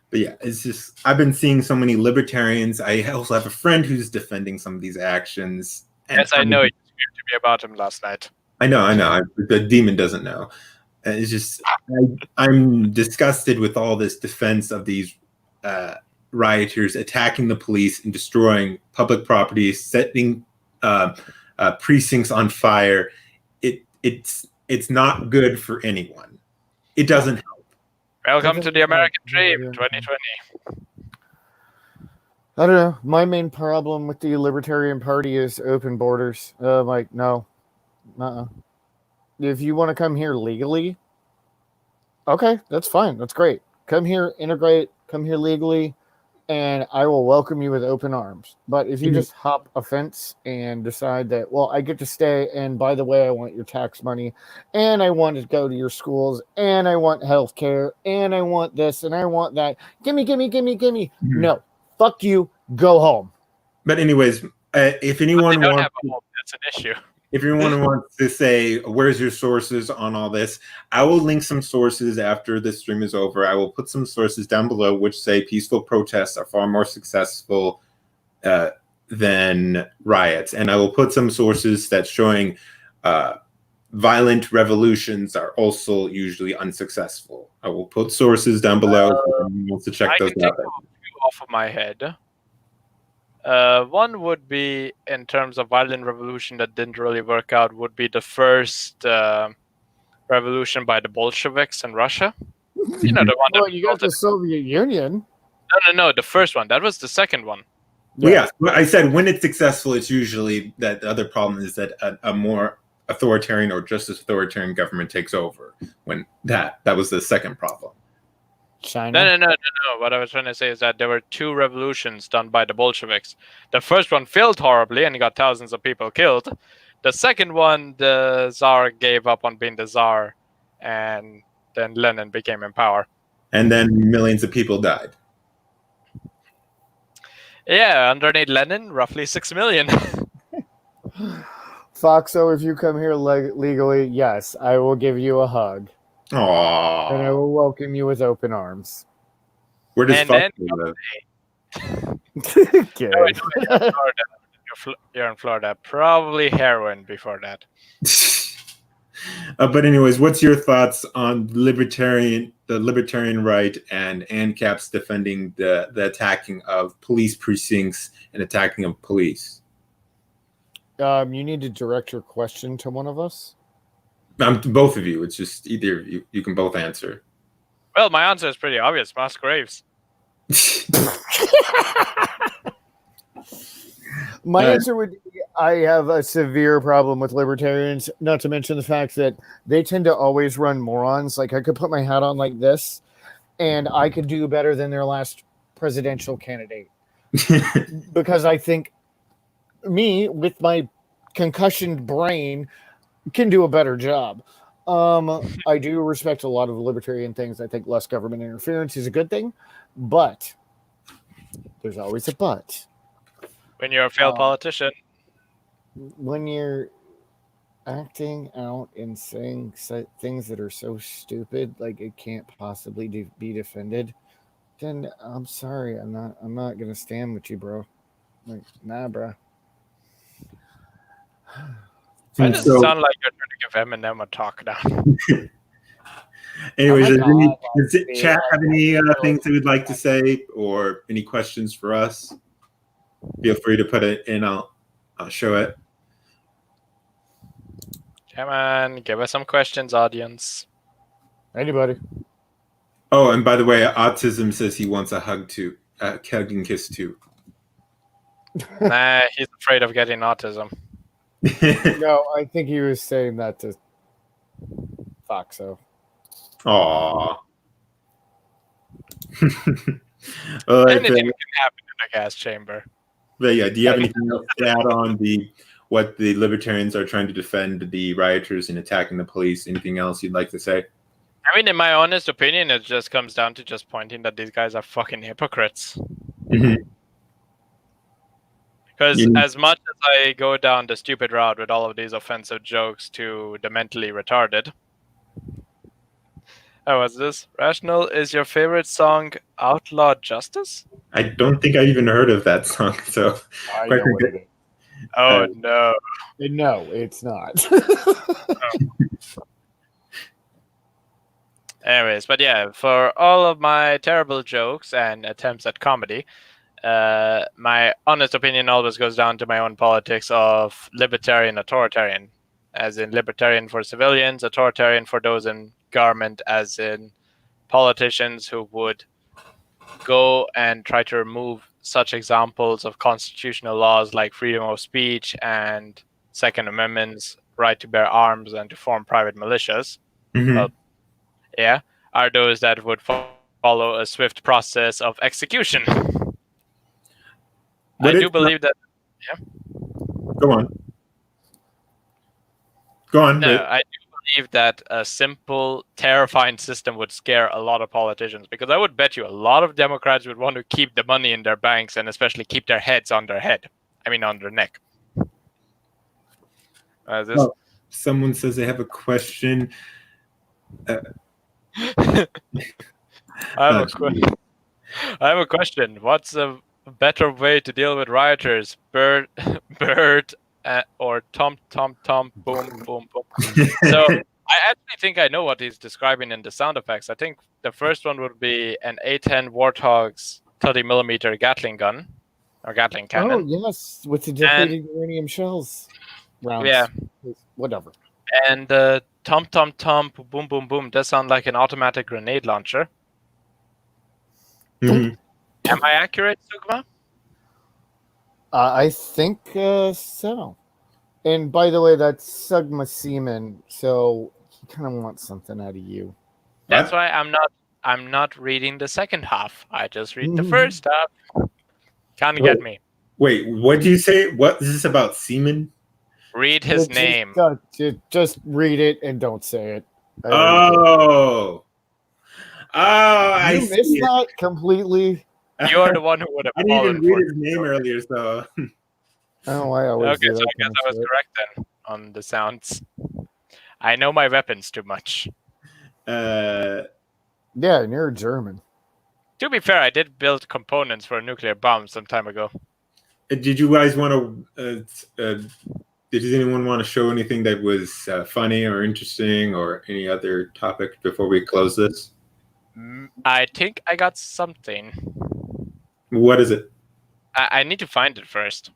But yeah, it's just, I've been seeing so many libertarians. I also have a friend who's defending some of these actions. Yes, I know. You spoke to me about him last night. I know. The demon doesn't know. It's just, I'm disgusted with all this defense of these rioters attacking the police and destroying public property, setting precincts on fire. It's not good for anyone. It doesn't help. Welcome to the American Dream, 2020. I don't know. My main problem with the Libertarian Party is open borders. Like, no. If you want to come here legally, okay, that's fine. That's great. Come here, integrate, come here legally, and I will welcome you with open arms. But if you just hop a fence and decide that, well, I get to stay, and by the way, I want your tax money, and I want to go to your schools, and I want health care, and I want this, and I want that. Gimme. No, fuck you. Go home. But anyways, if anyone wants, that's an issue. If anyone wants to say, where's your sources on all this, I will link some sources after the stream is over. I will put some sources down below which say peaceful protests are far more successful than riots. And I will put some sources that's showing violent revolutions are also usually unsuccessful. I will put sources down below if anyone wants to check I those can out. take a few off of my head. One would be, in terms of violent revolution that didn't really work out, would be the first revolution by the Bolsheviks in Russia. You know, the one that Well, you got the Soviet Union. No, the first one. That was the second one. Well, yeah, I said when it's successful, it's usually that the other problem is that a more authoritarian or just as authoritarian government takes over. When that was the second problem. China. No. What I was trying to say is that there were two revolutions done by the Bolsheviks. The first one failed horribly and got thousands of people killed. The second one, the Tsar gave up on being the Tsar, and then Lenin became in power. And then millions of people died. Yeah, underneath Lenin, roughly 6 million. Foxo, if you come here legally, yes, I will give you a hug. Aww. And I will welcome you with open arms. Where does And Foxo then- live? Good. You're in Florida. Probably heroin before that. But anyways, what's your thoughts on the libertarian right and ANCAPs defending the attacking of police precincts and attacking of police? You need to direct your question to one of us. Both of you. It's just either you can both answer. Well, my answer is pretty obvious. Mass graves. My answer would be I have a severe problem with libertarians, not to mention the fact that they tend to always run morons. Like, I could put my hat on like this, and I could do better than their last presidential candidate. Because I think me, with my concussioned brain, can do a better job. I do respect a lot of libertarian things. I think less government interference is a good thing, but there's always a but. When you're a failed politician. When you're acting out and saying things that are so stupid, like it can't possibly be defended, then I'm sorry, I'm not gonna stand with you, bro. Like, nah, bro. Why does it sound like you're trying to give Eminem a talk now? Anyways, Oh does chat have any things they would like to say or any questions for us? Feel free to put it in. I'll show it. Come on, give us some questions, audience. Anybody? Oh, and by the way, Autism says he wants a hug and kiss too. Nah, he's afraid of getting autism. No, I think he was saying that to Foxo. Aww. Well, Anything can happen in a gas chamber. But yeah, do you have anything else to add on what the libertarians are trying to defend the rioters and attacking the police? Anything else you'd like to say? I mean, in my honest opinion, it just comes down to just pointing that these guys are fucking hypocrites. Mm-hmm. Because as much as I go down the stupid route with all of these offensive jokes to the mentally retarded. Oh, what's this? Rational, is your favorite song Outlaw Justice? I don't think I even heard of that song. So, I know what it is. Oh, no. No, it's not. Anyways, but yeah, for all of my terrible jokes and attempts at comedy, my honest opinion always goes down to my own politics of libertarian authoritarian, as in libertarian for civilians, authoritarian for those in government, as in politicians who would go and try to remove such examples of constitutional laws like freedom of speech and Second Amendment's right to bear arms and to form private militias. Mm-hmm. Are those that would follow a swift process of execution. I do believe that. Yeah. Go on. Go on. No, I do believe that a simple, terrifying system would scare a lot of politicians, because I would bet you a lot of Democrats would want to keep the money in their banks and especially keep their heads on their head. I mean, on their neck. Someone says they have a question. I have a question. What's a better way to deal with rioters? Bird or tom tom tom boom boom boom. So I actually think I know what he's describing in the sound effects. I think the first one would be an A10 Warthog's 30mm Gatling gun or Gatling cannon. Oh yes, with the depleted uranium shells. Rounds. Yeah. Whatever. And tom tom tom boom boom boom does sound like an automatic grenade launcher. Mhm. Am I accurate, Sugma? I think so. And by the way, that's Sugma Seaman, so he kind of wants something out of you. That's why I'm not reading the second half. I just read the first half. Can't get me. Wait, what did you say? What is this about semen? Read his name. Just read it and don't say it. I You missed that completely. You're the one who would have. I didn't even read his name earlier, so. Oh, I always Okay, do so that I guess kind I of was shit. correct then on the sounds. I know my weapons too much. Yeah, and you're German. To be fair, I did build components for a nuclear bomb some time ago. Did you guys want to? Did anyone want to show anything that was funny or interesting or any other topic before we close this? I think I got something. What is it? I need to find it first.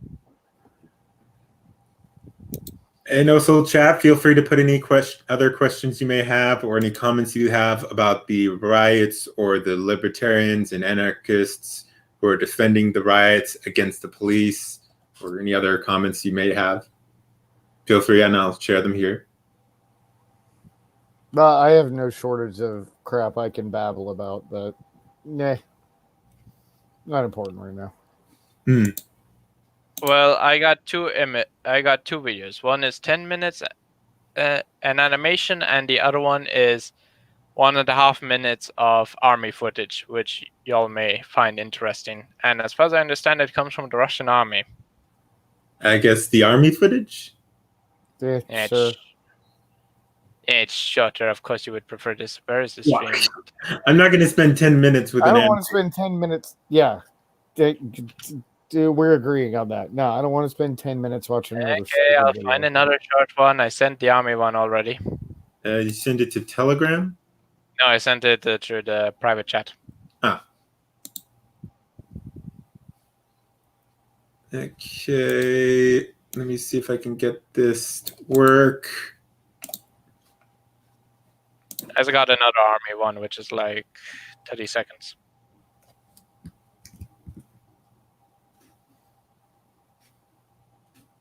And also, chat, feel free to put any other questions you may have or any comments you have about the riots or the libertarians and anarchists who are defending the riots against the police, or any other comments you may have. Feel free, and I'll share them here. I have no shortage of crap I can babble about, but nah, not important right now. Well, I got two videos. One is 10 minutes, an animation, and the other one is 1.5 minutes of army footage, which y'all may find interesting. And as far as I understand, it comes from the Russian army. I guess the army footage? Yeah, sure. It's shorter. Of course, you would prefer this. Where is this stream? I'm not going to spend 10 minutes with I an don't want to spend 10 minutes. Yeah. We're agreeing on that. No, I don't want to spend 10 minutes watching another Okay, I'll video. find another short one. I sent the army one already. You send it to Telegram? No, I sent it through the private chat. Okay, let me see if I can get this to work. I got another army one, which is like 30 seconds.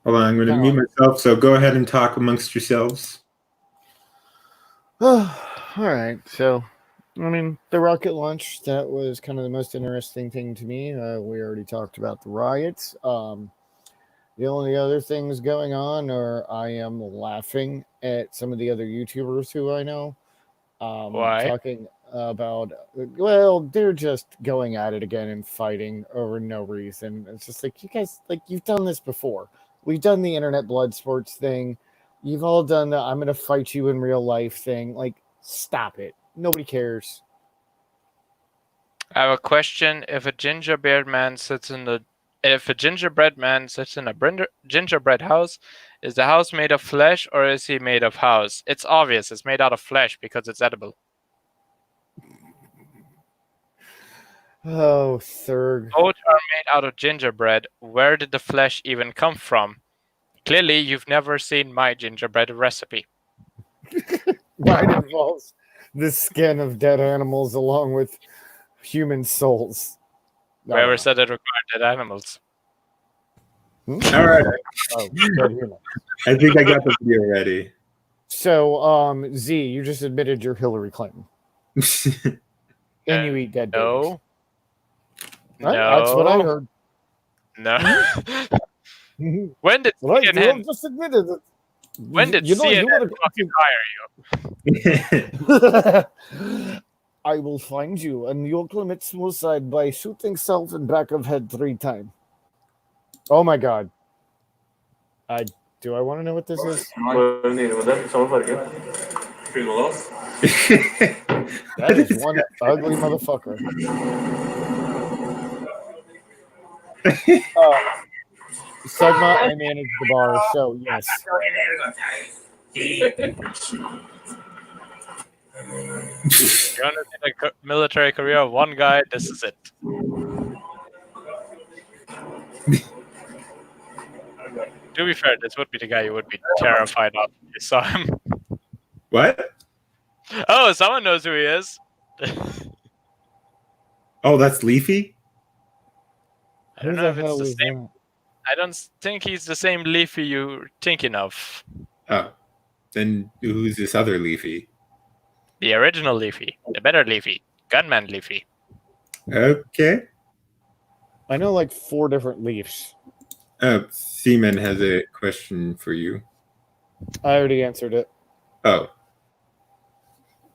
Hold on, I'm going to mute myself, so go ahead and talk amongst yourselves. All right, so, I mean, the rocket launch, that was kind of the most interesting thing to me. We already talked about the riots. The only other things going on are I am laughing at some of the other YouTubers who I know. Why? Talking about, well, they're just going at it again and fighting over no reason. It's just like, you guys, like, you've done this before. We've done the internet blood sports thing. You've all done the I'm going to fight you in real life thing. Like, stop it. Nobody cares. I have a question. If a gingerbread man sits in a gingerbread house, is the house made of flesh or is he made of house? It's obvious. It's made out of flesh because it's edible. Oh, Thurg. Both are made out of gingerbread. Where did the flesh even come from? Clearly, you've never seen my gingerbread recipe. Mine involves the skin of dead animals along with human souls. Whoever said it required dead animals? All right. Oh, dead human. I think I got the video ready. So, Z, you just admitted you're Hillary Clinton. And you eat dead babies. No. Right? That's what I heard. No. When did CNN? Just admitted it. When did CNN fucking hire you? I will find you, and you'll commit suicide by shooting self in back of head 3 times. Oh my god. Do I want to know what this is? That is one ugly motherfucker. Sigma, I manage the bar, so yes. You want to see the military career of one guy? This is it. To be fair, this would be the guy you would be terrified of if you saw him. What? Oh, someone knows who he is. Oh, that's Leafy? I don't know if it's the same. I don't think he's the same Leafy you're thinking of. Oh. Then who's this other Leafy? The original Leafy. The better Leafy. Gunman Leafy. Okay. I know like 4 different Leafs. Seaman has a question for you. I already answered it. Oh.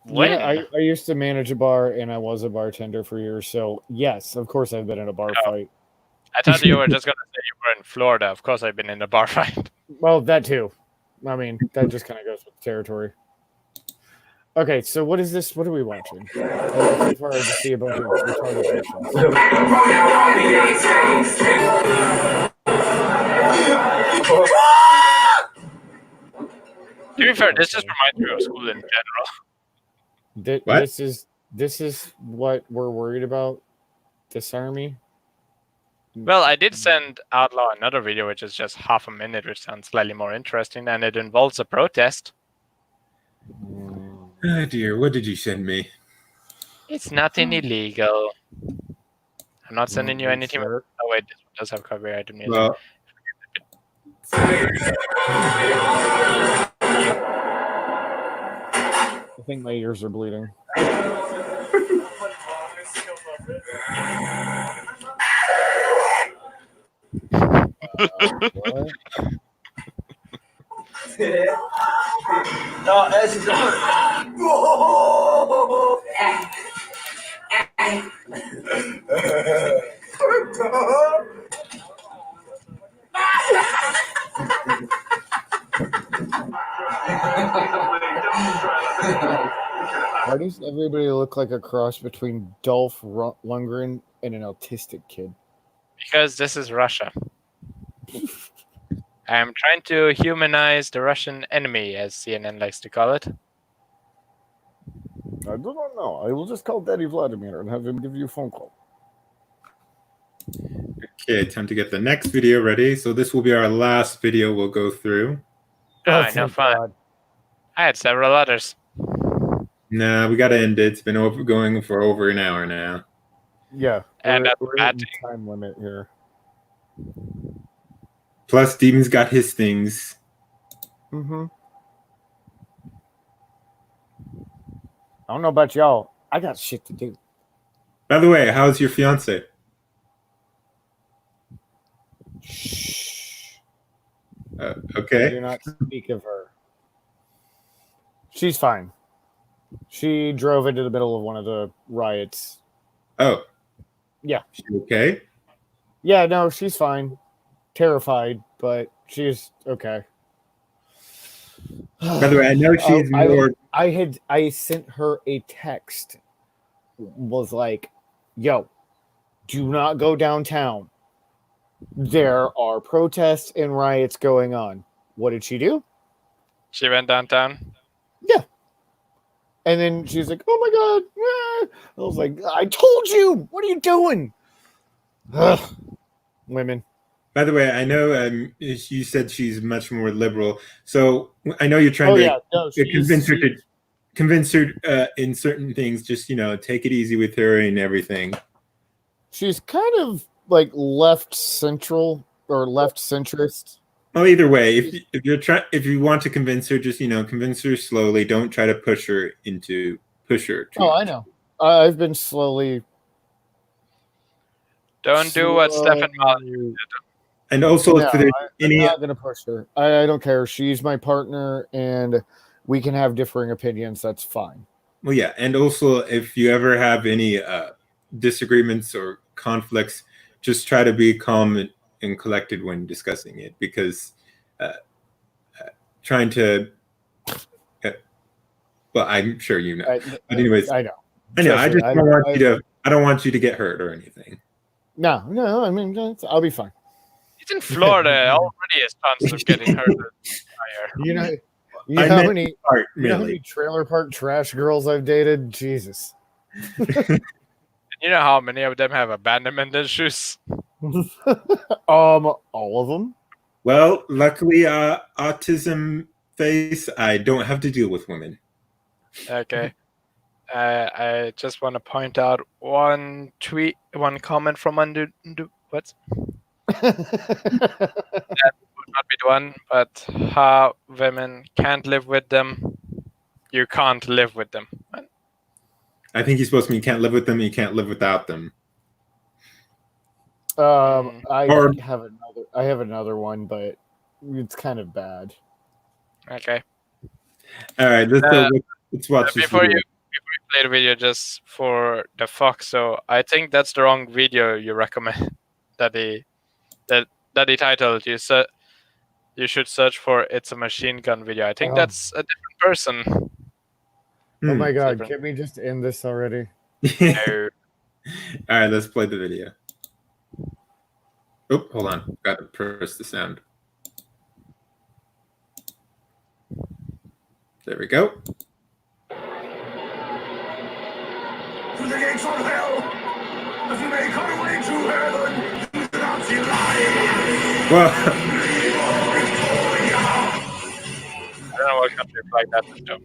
When? Yeah, I used to manage a bar and I was a bartender for years. So yes, of course I've been in a bar fight. I thought you were just going to say you were in Florida. Of course I've been in a bar fight. Well, that too. I mean, that just kind of goes with the territory. Okay, so what is this? What are we watching? So far, I just see a bunch of retarded Russians. To be fair, this just reminds me of school in general. This is what we're worried about. This army. Well, I did send Outlaw another video, which is just half a minute, which sounds slightly more interesting, and it involves a protest. Oh dear, what did you send me? It's nothing illegal. I'm not sending you anything. Sure. Oh wait, this one does have copyrighted music. Well, I think my ears are bleeding. What? No, this is Why does everybody look like a cross between Dolph Lundgren and an autistic kid? Because this is Russia. I'm trying to humanize the Russian enemy, as CNN likes to call it. I do not know. I will just call Daddy Vladimir and have him give you a phone call. okay, time to get the next video ready. So this will be our last video we'll go through. Oh, I know, fine. I had several others. Nah, we gotta end it. It's been going for over an hour now. Yeah, And we're in time limit here. Plus, Demon's got his things. Mm-hmm. I don't know about y'all. I got shit to do. By the way, how's your fiance? Shh. Okay. Do not speak of her. She's fine. She drove into the middle of one of the riots. Oh. Yeah. She okay? Yeah, no, she's fine. Terrified, but she's okay. By the way, I know she's more. I sent her a text. Was like, yo, do not go downtown. There are protests and riots going on. What did she do? She went downtown? Yeah. And then she's like, oh my God. I was like, I told you. What are you doing? Ugh. Women. By the way, I know you said she's much more liberal. So I know you're trying to convince her in certain things. Just, take it easy with her and everything. She's kind of like left central or left centrist. Oh, either way, if you want to convince her, just convince her slowly. Don't try to push her. Oh, I know. I've been slowly. Don't do what Stefan Molyneux did. And also, no, I'm not gonna push her. I don't care. She's my partner, and we can have differing opinions. That's fine. Well, yeah, and also, if you ever have any disagreements or conflicts, just try to be calm and collected when discussing it, because trying to. Well, I'm sure you know. But anyways, I know. I know. I just don't want you to. I don't want you to get hurt or anything. No. I mean, I'll be fine. He's in Florida. Already his chances of getting hurt are higher. You know I how meant many art, you know how really. many trailer park trash girls I've dated? Jesus. You know how many of them have abandonment issues? All of them. Well, luckily, autism face, I don't have to deal with women. Okay. I just want to point out one comment from what? That would not be the one, but how women can't live with them. You can't live with them. I think he's supposed to mean you can't live with them, you can't live without them. I Or- have another one, but it's kind of bad. Okay. All right, let's watch this Before video. you play the video, just for the fuck, so I think that's the wrong video you recommend. that he titled. You should search for "It's a Machine Gun" video. I think that's a different person. Oh my god, Different. can we just end this already? No. All right, let's play the video. Oh, hold on. Got to press the sound. There we go. To the gates of hell, as you make our way to heaven, you do not see light. Well, I don't know what country flag that is, though.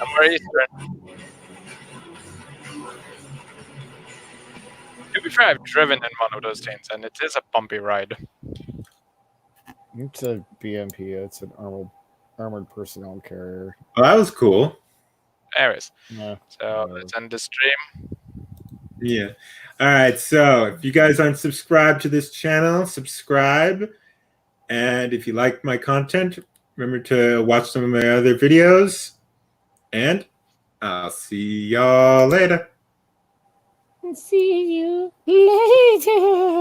I'm Eastern. To be fair, I've driven in one of those things, and it is a bumpy ride. It's a BMP. It's an armored personnel carrier. well, that was cool. Anyways, Yeah. so let's end the stream. Yeah. All right. So if you guys aren't subscribed to this channel, subscribe. And if you like my content, remember to watch some of my other videos. And I'll see y'all later. See you later.